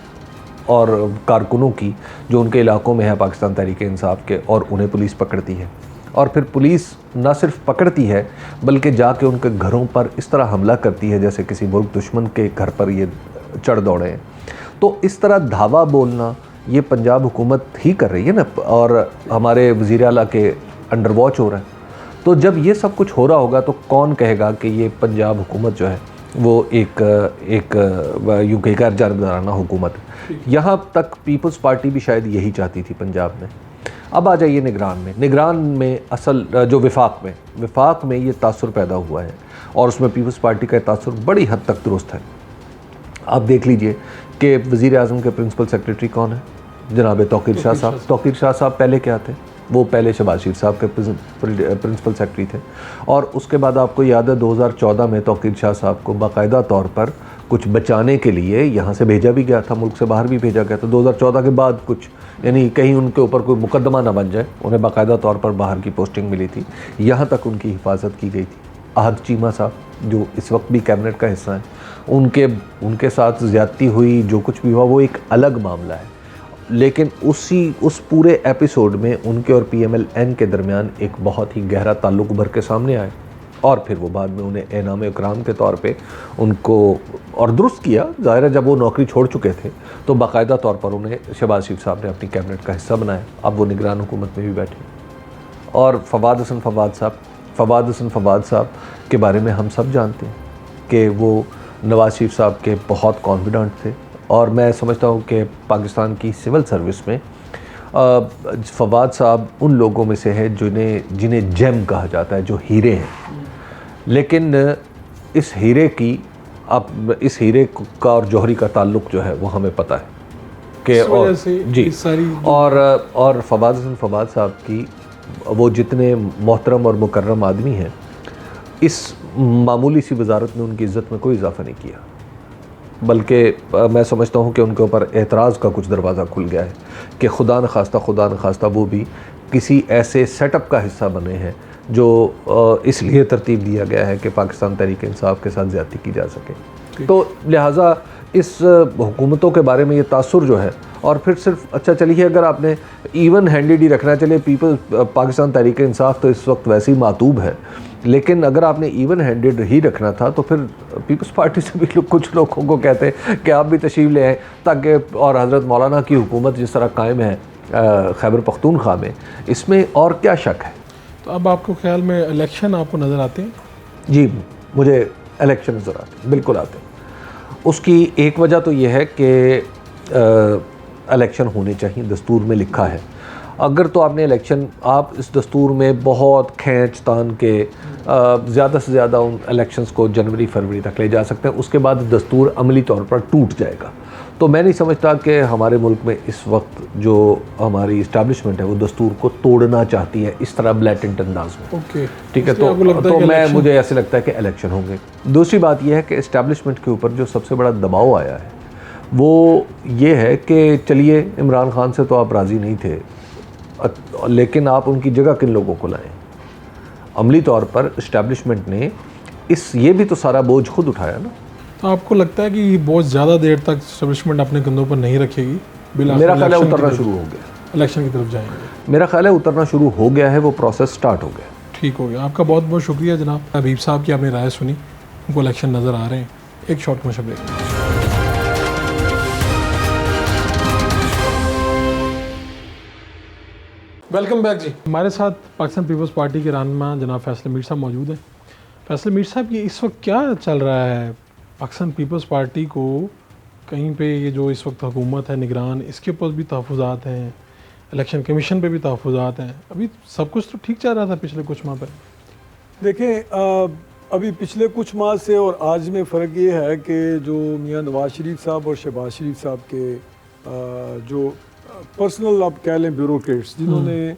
और कारकुनों की जो उनके इलाकों में है पाकिस्तान तहरीक इंसाफ के, और उन्हें पुलिस पकड़ती है। और फिर पुलिस न सिर्फ पकड़ती है बल्कि जाके उनके घरों पर इस तरह हमला करती है जैसे किसी मुल्क दुश्मन के घर पर ये चढ़ दौड़े हैं। तो इस तरह धावा बोलना ये पंजाब हुकूमत ही कर रही है ना, और हमारे वज़ीर आला के अंडर वॉच हो रहा है। तो जब ये सब कुछ हो रहा होगा तो कौन कहेगा कि ये पंजाब हुकूमत जो है वो एक यूँ कही गैर जानिबदाराना हुकूमत है। यहाँ तक पीपल्स पार्टी भी शायद यही चाहती थी पंजाब में। अब आ जाइए निगरान में असल जो विफाक में ये तासुर पैदा हुआ है, और उसमें पीपल्स पार्टी का तासुर बड़ी हद तक दुरुस्त है। आप देख लीजिए कि वज़ीर आज़म के प्रिंसिपल सेक्रेटरी कौन है, जनाब तौक़ीर शाह साहब। तौक़ीर शाह साहब पहले क्या थे? वो पहले शहबाज शरीफ साहब के प्रिंसिपल सेक्रेटरी थे, और उसके बाद आपको याद है 2014 में तौक़ीर शाह साहब को बाकायदा तौर पर कुछ बचाने के लिए यहाँ से भेजा भी गया था, मुल्क से बाहर भी भेजा गया था। 2014 के बाद कुछ यानी कहीं उनके ऊपर कोई मुकदमा ना बन जाए, उन्हें बाकायदा तौर पर बाहर की पोस्टिंग मिली थी, यहाँ तक उनकी हिफाजत की गई थी। आहद चीमा साहब जो इस वक्त भी कैबिनेट का हिस्सा हैं, उनके साथ ज़्यादती हुई, जो कुछ भी हुआ वो एक अलग मामला है। लेकिन उस पूरे एपिसोड में उनके और PMLN के दरमियान एक बहुत ही गहरा ताल्लुक उभर के सामने आया और फिर वो बाद में उन्हें एनाम इकराम के तौर पे उनको और दुरुस्त किया। ज़ाहिर है जब वो नौकरी छोड़ चुके थे तो बाकायदा तौर पर उन्हें शहबाज शरीफ साहब ने अपनी कैबिनेट का हिस्सा बनाया। अब वो निगरान हुकूमत में भी बैठे। और फवाद हसन फवाद साहब के बारे में हम सब जानते हैं कि वो नवाज शरीफ साहब के बहुत कॉन्फिडेंट थे और मैं समझता हूँ कि पाकिस्तान की सिविल सर्विस में फवाद साहब उन लोगों में से है जिन्हें जेम कहा जाता है, जो हीरे हैं। लेकिन इस हीरे का और जौहरी का ताल्लुक़ जो है वो हमें पता है कि और फवाद साहब की वो जितने मोहतरम और मुकर्रम आदमी हैं, इस मामूली सी वजारत ने उनकी इज़्ज़त में कोई इजाफ़ा नहीं किया, बल्कि मैं समझता हूँ कि उनके ऊपर एतराज़ का कुछ दरवाज़ा खुल गया है कि खुदा न खास्ता वो भी किसी ऐसे सेटअप का हिस्सा बने हैं जो इसलिए तरतीब दिया गया है कि पाकिस्तान तहरीक इंसाफ के साथ ज़्यादती की जा सके। तो लिहाजा इस हुकूमतों के बारे में ये तासुर जो है, और फिर सिर्फ अच्छा चलिए अगर आपने इवन हैंडेड ही रखना, चलिए पाकिस्तान तहरीक इंसाफ तो इस वक्त वैसे ही मातूब है, लेकिन अगर आपने इवन हैंडेड ही रखना था तो फिर पीपल्स पार्टी से भी कुछ लोगों को कहते हैं कि आप भी तशरीफ़ ले आए ताकि, और हज़रत मौलाना की हुकूमत जिस तरह कायम है खैबर पख्तूनख्वा में, इसमें और क्या शक है। तो अब आपको ख्याल में इलेक्शन आपको नज़र आते हैं? जी, मुझे इलेक्शन नज़र आते हैं, बिल्कुल आते हैं। उसकी एक वजह तो यह है कि इलेक्शन होने चाहिए, दस्तूर में लिखा है। अगर तो आपने इलेक्शन, आप इस दस्तूर में बहुत खींच तान के ज़्यादा से ज़्यादा उन इलेक्शंस को जनवरी फरवरी तक ले जा सकते हैं, उसके बाद दस्तूर अमली तौर पर टूट जाएगा। तो मैं नहीं समझता कि हमारे मुल्क में इस वक्त जो हमारी इस्टेब्लिशमेंट है वो दस्तूर को तोड़ना चाहती है इस तरह ब्लैटेंट अंदाज में। ओके, ठीक है। तो मुझे ऐसे लगता है कि इलेक्शन होंगे। दूसरी बात यह है कि इस्टेब्लिशमेंट के ऊपर जो सबसे बड़ा दबाव आया है वो ये है कि चलिए इमरान खान से तो आप राज़ी नहीं थे, लेकिन आप उनकी जगह किन लोगों को लाएं। अमली तौर पर इस्टेब्लिशमेंट ने ये भी तो सारा बोझ खुद उठाया ना। तो आपको लगता है कि बहुत ज़्यादा देर तक इस्टेब्लिशमेंट अपने कंधों पर नहीं रखेगी? मेरा ख्याल है उतरना शुरू हो गया, इलेक्शन की तरफ जाएंगे। मेरा ख्याल है उतरना शुरू हो गया है, वो प्रोसेस स्टार्ट हो गया। ठीक हो गया। आपका बहुत बहुत शुक्रिया जनाब। हबीब साहब की आपने राय सुनी, उनको इलेक्शन नज़र आ रहे हैं। एक short commercial break. Welcome back जी। हमारे साथ पाकिस्तान पीपल्स पार्टी के रहनुमा जनाब फैसल मीर साहब मौजूद हैं। फैसल मीर साहब, ये इस वक्त क्या चल रहा है पाकिस्तान पीपल्स पार्टी को? कहीं पे ये जो इस वक्त हुकूमत है निगरान, इसके ऊपर भी तहफ़्फ़ुज़ात हैं, इलेक्शन कमीशन पे भी तहफ़्फ़ुज़ात हैं। अभी सब कुछ तो ठीक चल रहा था पिछले कुछ माह पर। देखें, अभी पिछले कुछ माह से और आज में फ़र्क ये है कि जो मियाँ नवाज शरीफ साहब और शहबाज शरीफ साहब के जो पर्सनल आप कह लें ब्यूरोक्रेट्स, जिन्होंने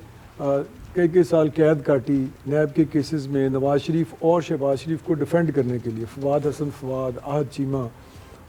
कई साल कैद काटी नैब के केसेस में नवाज शरीफ और शहबाज शरीफ को डिफेंड करने के लिए, फवाद हसन फवाद, आहद चीमा,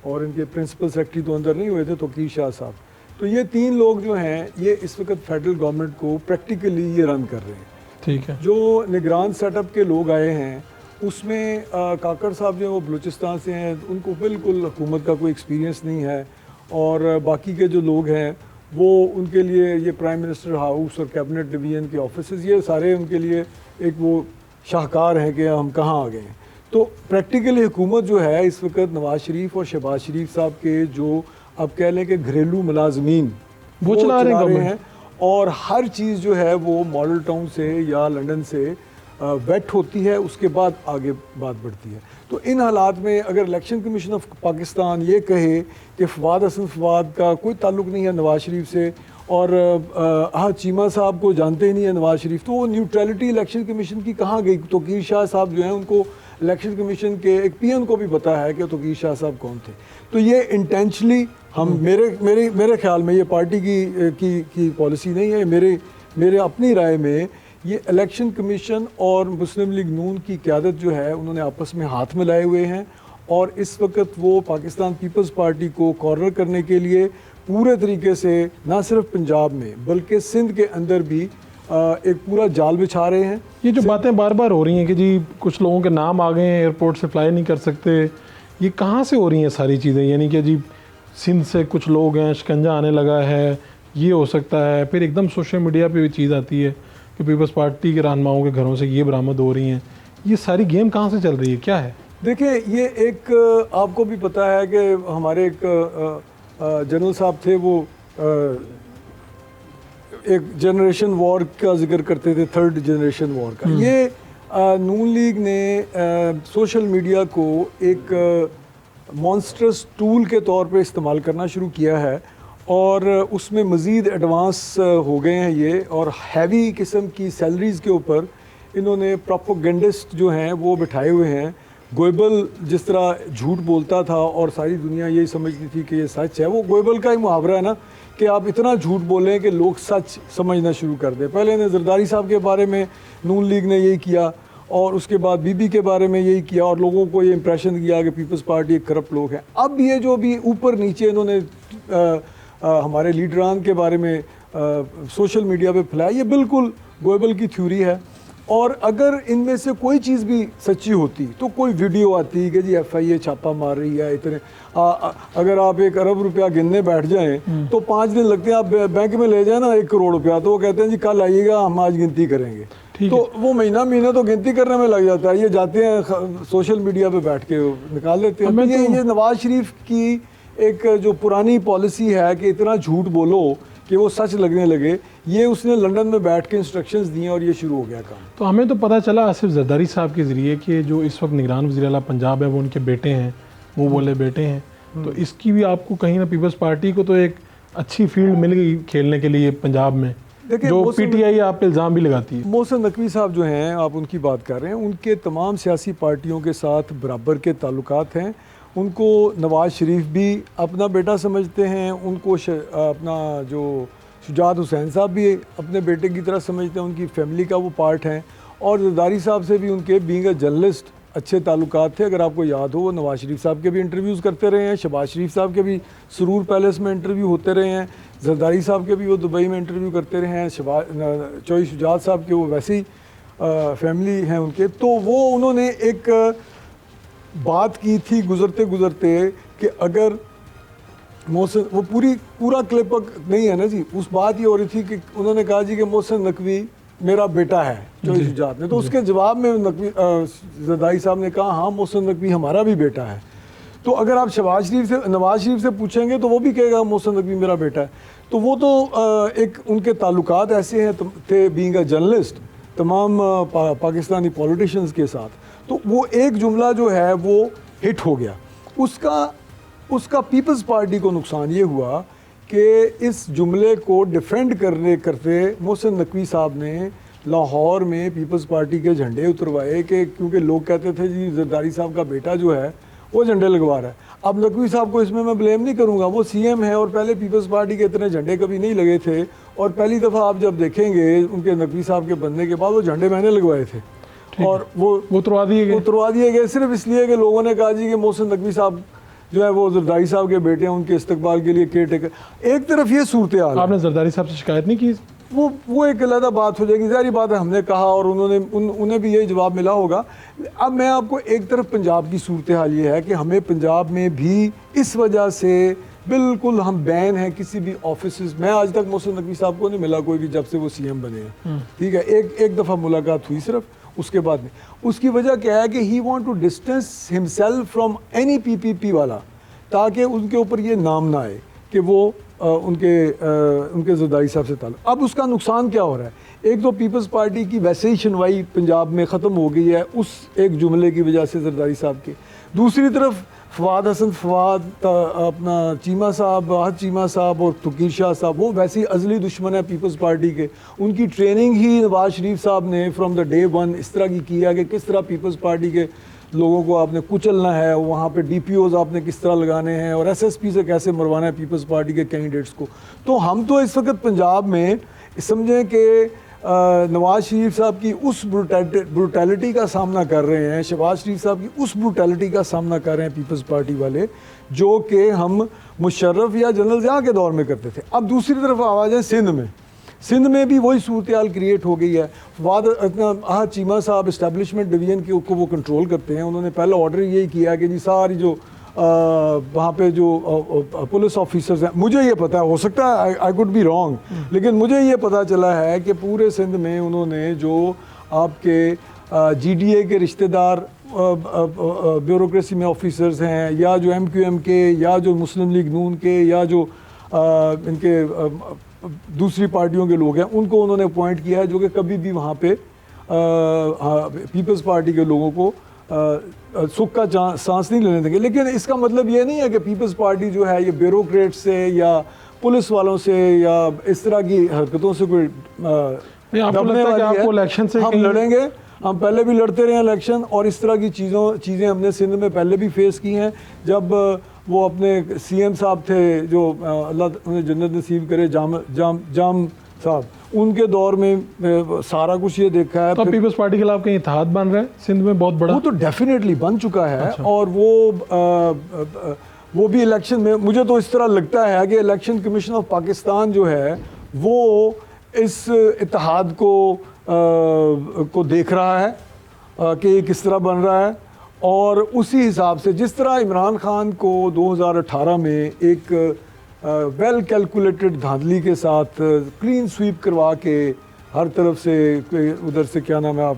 और इनके प्रिंसिपल सेक्रेटरी तो अंदर नहीं हुए थे, तोकीर शाह साहब। तो ये तीन लोग जो हैं ये इस वक्त फेडरल गवर्नमेंट को प्रैक्टिकली ये रन कर रहे हैं। ठीक है। जो निगरान सेटअप के लोग आए हैं उसमें काकड़ साहब जो वो बलूचिस्तान से हैं, उनको बिल्कुल हुकूमत का कोई एक्सपीरियंस नहीं है, और बाकी के जो लोग हैं वो उनके लिए ये प्राइम मिनिस्टर हाउस और कैबिनेट डिवीज़न के ऑफिसेज, ये सारे उनके लिए एक वो शाहकार हैं कि हम कहाँ आ गए हैं। तो प्रैक्टिकली हुकूमत जो है इस वक्त नवाज शरीफ और शहबाज शरीफ साहब के जो अब कह लें कि घरेलू मुलाजमीन वो चला रहे हैं, और हर चीज़ जो है वो मॉडल टाउन से या लंदन से वेट होती है, उसके बाद आगे बात बढ़ती है। तो इन हालात में अगर इलेक्शन कमीशन ऑफ पाकिस्तान ये कहे कि फवाद हसन फवाद का कोई ताल्लुक़ नहीं है नवाज शरीफ से, और आहद चीमा साहब को जानते ही नहीं है नवाज शरीफ, तो वो न्यूट्रलिटी इलेक्शन कमीशन की कहाँ गई? तोकीर शाह साहब जो हैं उनको इलेक्शन कमीशन के एक पीएन को भी पता है कि तोकीर शाह साहब कौन थे। तो ये इंटेंशनली हम मेरे ख्याल में ये पार्टी की पॉलिसी नहीं है, मेरे अपनी राय में ये इलेक्शन कमीशन और मुस्लिम लीग नून की क़यादत जो है उन्होंने आपस में हाथ मिलाए हुए हैं, और इस वक्त वो पाकिस्तान पीपल्स पार्टी को कॉर्नर करने के लिए पूरे तरीके से ना सिर्फ पंजाब में बल्कि सिंध के अंदर भी एक पूरा जाल बिछा रहे हैं। ये जो बातें बार बार हो रही हैं कि जी कुछ लोगों के नाम आ गए हैं, एयरपोर्ट से फ्लाई नहीं कर सकते, ये कहाँ से हो रही हैं सारी चीज़ें? यानी कि जी सिंध से कुछ लोग हैं, शिकंजा आने लगा है, ये हो सकता है, फिर एकदम सोशल मीडिया पे भी चीज़ आती है कि पीपल्स पार्टी के रहनुमाओं के घरों से ये बरामद हो रही हैं। ये सारी गेम कहाँ से चल रही है, क्या है? देखिए, ये एक आपको भी पता है कि हमारे एक जनरल साहब थे, वो एक जनरेशन वॉर का जिक्र करते थे, थर्ड जनरेशन वॉर का। ये नून लीग ने सोशल मीडिया को एक मॉन्स्टरस टूल के तौर पे इस्तेमाल करना शुरू किया है और उसमें मज़ीद एडवांस हो गए हैं ये, और हैवी किस्म की सैलरीज़ के ऊपर इन्होंने प्रोपेगेंडिस्ट जो हैं वो बिठाए हुए हैं। गोएबल जिस तरह झूठ बोलता था और सारी दुनिया यही समझती थी कि ये सच है, वो गोएबल का ही मुहावरा है ना कि आप इतना झूठ बोलें कि लोग सच समझना शुरू कर दें। पहले ने जरदारी साहब के बारे में नून लीग ने यही किया और उसके बाद बीबी के बारे में यही किया और लोगों को ये इंप्रेशन दिया कि पीपल्स पार्टी एक करप्ट लोग हैं। अब ये जो भी ऊपर नीचे इन्होंने हमारे लीडरान के बारे में सोशल मीडिया पे फैलाया, ये बिल्कुल गोएबल की थ्योरी है। और अगर इनमें से कोई चीज़ भी सच्ची होती तो कोई वीडियो आती कि जी FIA छापा मार रही है इतने, अगर आप 1 अरब रुपया गिनने बैठ जाएं तो 5 दिन लगते हैं। आप बैंक में ले जाए ना 1 करोड़ रुपया, तो वो कहते हैं जी कल आइएगा, हम आज गिनती करेंगे। तो वो महीना तो गिनती करने में लग जाता है। ये जाते हैं सोशल मीडिया पे बैठ के निकाल लेते हैं। ये नवाज शरीफ की एक जो पुरानी पॉलिसी है कि इतना झूठ बोलो कि वो सच लगने लगे, ये उसने लंदन में बैठ के इंस्ट्रक्शंस दिए और ये शुरू हो गया काम। तो हमें तो पता चला आसिफ जरदारी साहब के ज़रिए कि जो इस वक्त निगरान वज़ीर आला पंजाब है वो उनके बेटे हैं, वो बोले बेटे हैं। तो इसकी भी आपको कहीं ना पीपल्स पार्टी को तो एक अच्छी फील्ड मिल गई खेलने के लिए पंजाब में, जो PTI आप पे इल्ज़ाम भी लगाती है। मोहसिन नकवी साहब जो हैं, आप उनकी बात कर रहे हैं, उनके तमाम सियासी पार्टियों के साथ बराबर के ताल्लुकात हैं। उनको नवाज शरीफ भी अपना बेटा समझते हैं, उनको अपना जो शुजात हुसैन साहब भी अपने बेटे की तरह समझते हैं, उनकी फैमिली का वो पार्ट हैं। और जरदारी साहब से भी उनके बीइंग अ जर्नलिस्ट अच्छे ताल्लुकात थे। अगर आपको याद हो, वो नवाज शरीफ साहब के भी इंटरव्यूज़ करते रहे हैं, शहबाज शरीफ साहब के भी सुरूर पैलेस में इंटरव्यू होते रहे हैं, जरदारी साहब के भी वो दुबई में इंटरव्यू करते रहे हैं, चौधरी शुजात साहब के वो वैसे ही फैमिली हैं उनके। तो वो उन्होंने एक बात की थी गुज़रते गुज़रते कि अगर मोहसिन, वो पूरा क्लिप नहीं है ना जी, उस बात ये हो रही थी कि उन्होंने कहा जी कि मोहसिन नकवी मेरा बेटा है, चौधरी शुजात ने। तो उसके जवाब में जरदारी साहब ने कहा हाँ, मोहसिन नकवी हमारा भी बेटा है। तो अगर आप नवाज शरीफ से पूछेंगे तो वो भी कहेगा मोहसिन नकवी मेरा बेटा है। तो वो तो एक उनके ताल्लुकात ऐसे हैं थे बीइंग अ जर्नलिस्ट तमाम पाकिस्तानी पॉलिटिशियंस के साथ। तो वो एक जुमला जो है वो हिट हो गया। उसका पीपल्स पार्टी को नुकसान ये हुआ कि इस जुमले को डिफेंड करते मोहसिन नकवी साहब ने लाहौर में पीपल्स पार्टी के झंडे उतरवाए कि क्योंकि लोग कहते थे जी जरदारी साहब का बेटा जो है वो झंडे लगवा रहा है। अब नकवी साहब को इसमें मैं ब्लेम नहीं करूँगा, वो CM है और पहले पीपल्स पार्टी के इतने झंडे कभी नहीं लगे थे। और पहली दफ़ा आप जब देखेंगे उनके नकवी साहब के बनने के बाद वो झंडे मैंने लगवाए थे और वो उतरवा दिए गए सिर्फ इसलिए कि लोगों ने कहा जी कि मोहसिन नकवी साहब जो है वो जरदारी साहब के बेटे हैं, उनके इस्तकबाल के लिए केयर टेकर। एक तरफ ये सूरत हाल, आपने जरदारी साहब से शिकायत नहीं की? वो एक अलग बात हो जाएगी, ज़ाहिर बात है हमने कहा और उन्हें भी यही जवाब मिला होगा। अब मैं आपको एक तरफ पंजाब की सूरत हाल ये है कि हमें पंजाब में भी इस वजह से बिल्कुल हम बैन हैं किसी भी ऑफिस। मैं आज तक मोहसिन नकवी साहब को नहीं मिला कोई भी जब से वो CM बने हैं, ठीक है। एक दफ़ा मुलाकात हुई सिर्फ, उसके बाद में। उसकी वजह क्या है कि he want to distance himself from any PPP वाला, ताकि उनके ऊपर ये नाम ना आए कि वो उनके जरदारी साहब से ताल्लुक। अब उसका नुकसान क्या हो रहा है? एक तो पीपल्स पार्टी की वैसे ही सुनवाई पंजाब में ख़त्म हो गई है उस एक जुमले की वजह से जरदारी साहब की। दूसरी तरफ फवाद हसन अपना चीमा साहब, आहद चीमा साहब और तुकीर शाह साहब, वो वैसे ही अज़ली दुश्मन है पीपल्स पार्टी के। उनकी ट्रेनिंग ही नवाज शरीफ साहब ने फ्रॉम द डे 1 इस तरह की है कि किस तरह पीपल्स पार्टी के लोगों को आपने कुचलना है, वहाँ पे DPOs आपने किस तरह लगाने हैं और SSP से कैसे मरवाना है पीपल्स पार्टी के कैंडिडेट्स को। तो हम तो इस वक्त पंजाब में समझें कि नवाज शरीफ साहब की उस ब्रूटैलिटी का सामना कर रहे हैं, शहबाज शरीफ साहब की उस ब्रूटैलिटी का सामना कर रहे हैं पीपल्स पार्टी वाले, जो कि हम मुशर्रफ या जनरल ज़िया के दौर में करते थे। अब दूसरी तरफ आवाज़ है सिंध में भी वही सूरत हाल क्रिएट हो गई है। आहद चीमा साहब इस्टेब्लिशमेंट डिवीज़न के को वो कंट्रोल करते हैं। उन्होंने पहला ऑर्डर यही किया कि जी सारी जो वहाँ पे जो पुलिस ऑफिसर्स हैं, मुझे ये पता है, हो सकता है आई कुड बी रॉन्ग, लेकिन मुझे ये पता चला है कि पूरे सिंध में उन्होंने जो आपके GDA के रिश्तेदार ब्यूरोक्रेसी में ऑफिसर्स हैं, या जो MQM के, या जो मुस्लिम लीग नून के, या जो इनके दूसरी पार्टियों के लोग हैं, उनको उन्होंने अपॉइंट किया है, जो कि कभी भी वहाँ पे पीपल्स पार्टी के लोगों को सुख का सांस नहीं लेने देंगे। लेकिन इसका मतलब ये नहीं है कि पीपल्स पार्टी जो है ये ब्यूरोक्रेट से या पुलिस वालों से या इस तरह की हरकतों से कोई दबने वाली है। आपको इलेक्शन से हम लड़ेंगे, हम पहले भी लड़ते रहे इलेक्शन, और इस तरह की चीज़ें हमने सिंध में पहले भी फेस की हैं। जब वो अपने CM साहब थे, जो अल्लाह उन्हें जन्नत नसीब करे, जाम साहब, उनके दौर में सारा कुछ ये देखा है। तो पीपल्स पार्टी के खिलाफ कहीं इत्तेहाद बन रहा है सिंध में बहुत बड़ा? वो तो डेफिनेटली बन चुका है। अच्छा। और वो भी इलेक्शन में, मुझे तो इस तरह लगता है कि इलेक्शन कमीशन ऑफ पाकिस्तान जो है वो इस इत्तेहाद को देख रहा है कि ये किस तरह बन रहा है, और उसी हिसाब से जिस तरह इमरान खान को 2018 में एक वेल कैलकुलेटेड धांधली के साथ क्लीन स्वीप करवा के हर तरफ से, उधर से क्या नाम है आप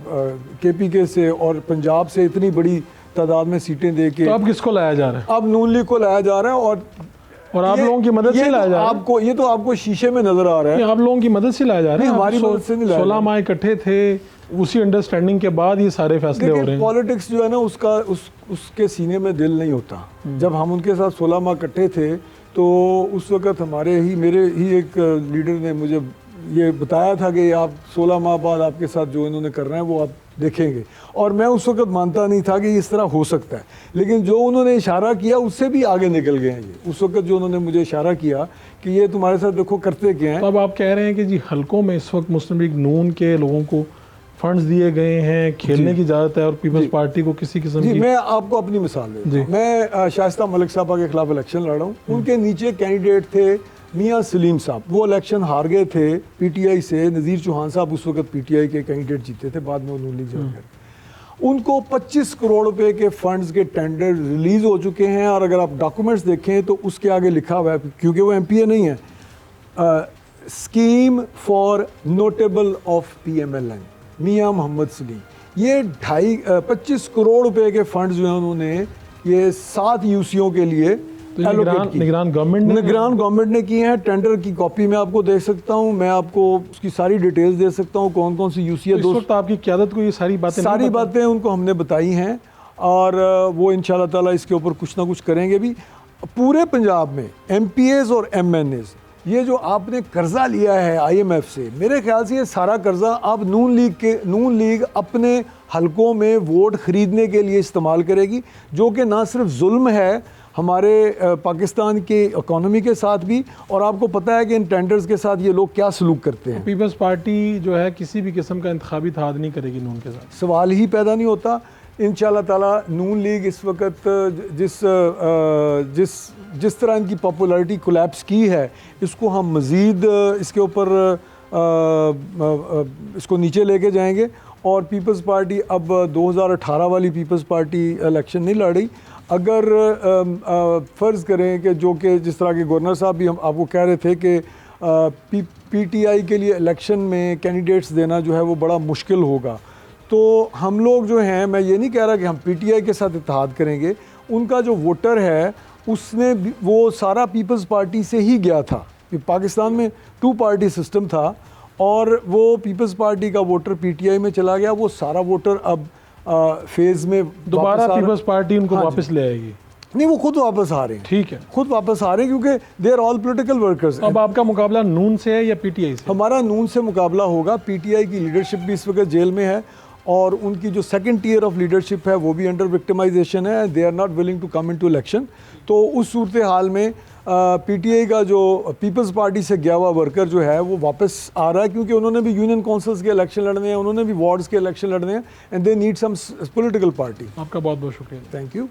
KPK से और पंजाब से इतनी बड़ी तादाद में सीटें दे के, तो अब किसको लाया जा रहा है? अब नून लीग को लाया जा रहा है, और आप लोगों की मदद से लाया जा रहा है। आपको ये तो आपको शीशे में नजर आ रहा है। आप लोगों की मदद से लाया जा रहा है, हमारी मदद से नहीं लाया। 16 माह इकट्ठे थे, उसी अंडरस्टैंडिंग के बाद ये सारे फैसले हो रहे हैं। पॉलिटिक्स जो है ना, उसके सीने में दिल नहीं होता। जब हम उनके साथ 16 माह इकट्ठे थे तो उस वक्त मेरे ही एक लीडर ने मुझे ये बताया था कि आप 16 माह बाद आपके साथ जो इन्होंने कर रहे हैं वो आप देखेंगे, और मैं उस वक्त मानता नहीं था कि इस तरह हो सकता है। लेकिन जो उन्होंने इशारा किया उससे भी आगे निकल गए हैं ये। उस वक्त जो उन्होंने मुझे इशारा किया कि ये तुम्हारे साथ देखो करते क्या हैं। तो अब आप कह रहे हैं कि जी हलकों में इस वक्त मुस्लिम लीग नून के लोगों को फंड्स दिए गए हैं, खेलने की इजाज़त है, और पीपल्स पार्टी को किसी किस्म की। मैं आपको अपनी मिसाल देता हूं। मैं शाइस्ता मलिक साहबा के खिलाफ इलेक्शन लड़ा हूँ। उनके नीचे कैंडिडेट थे मियाँ सलीम साहब, वो इलेक्शन हार गए थे PTI से। नज़ीर चौहान साहब उस वक्त PTI के कैंडिडेट जीते थे, बाद में नून लीग ज्वाइन कर। उनको 25 करोड़ रुपए के फंड्स के टेंडर रिलीज हो चुके हैं, और अगर आप डॉक्यूमेंट्स देखें तो उसके आगे लिखा हुआ है, क्योंकि वो MPA नहीं है, scheme for notable of PMLN मियाँ मोहम्मद सलीम। ये 25 करोड़ रुपए के फंड्स जो हैं उन्होंने ये 7 UCO के लिए निगरान गवर्नमेंट ने की है। टेंडर की कॉपी मैं आपको दे सकता हूँ, मैं आपको उसकी सारी डिटेल्स दे सकता हूँ, कौन कौन सी UCO। इस वक्त आपकी क़यादत को ये सारी बातें उनको हमने बताई हैं, और वो इंशाल्लाह ताला इसके ऊपर कुछ ना कुछ करेंगे भी। पूरे पंजाब में MPAs और MNAs, ये जो आपने कर्जा लिया है IMF से, मेरे ख्याल से ये सारा कर्जा अब नून लीग अपने हलकों में वोट खरीदने के लिए इस्तेमाल करेगी, जो कि ना सिर्फ जुल्म है हमारे पाकिस्तान के इकोनॉमी के साथ भी, और आपको पता है कि इन टेंडर्स के साथ ये लोग क्या सलूक करते हैं। पीपल्स पार्टी जो है किसी भी किस्म का इंतखाबी इत्तेहाद नहीं करेगी नून के साथ, सवाल ही पैदा नहीं होता। इंशाल्लाह ताला नून लीग इस वक्त जिस तरह इनकी पॉपुलैरिटी कोलैप्स की है, इसको हम मज़ीद इसके ऊपर इसको नीचे लेके जाएंगे। और पीपल्स पार्टी अब 2018 वाली पीपल्स पार्टी इलेक्शन नहीं लड़ी। अगर फ़र्ज़ करें कि जो कि जिस तरह के गवर्नर साहब भी हम आपको कह रहे थे कि PTI के लिए इलेक्शन में कैंडिडेट्स देना जो है वो बड़ा मुश्किल होगा, तो हम लोग जो हैं, मैं ये नहीं कह रहा कि हम PTI के साथ इत्तेहाद करेंगे। उनका जो वोटर है उसने वो सारा पीपल्स पार्टी से ही गया था। पाकिस्तान में 2 पार्टी सिस्टम था, और वो पीपल्स पार्टी का वोटर PTI में चला गया। वो सारा वोटर अब फेज़ में दोबारा पीपल्स पार्टी उनको वापस ले आएगी। नहीं, वो खुद वापस आ रहे हैं। ठीक है, खुद वापस आ रहे हैं, क्योंकि they are all political workers. अब आपका मुकाबला नून से है या PTI से? हमारा नून से मुकाबला होगा। PTI की लीडरशिप भी इस वक्त जेल में है, और उनकी जो सेकंड टियर ऑफ लीडरशिप है वो भी अंडर विक्टिमाइजेशन है। They are not willing to come into election. तो उस सूरत हाल में PTI का जो पीपल्स पार्टी से गया हुआ वर्कर जो है वो वापस आ रहा है, क्योंकि उन्होंने भी यूनियन काउंसिल्स के इलेक्शन लड़ने हैं, उन्होंने भी वार्ड्स के इलेक्शन लड़ने हैं, and they need some political party. आपका बहुत बहुत शुक्रिया। Thank you.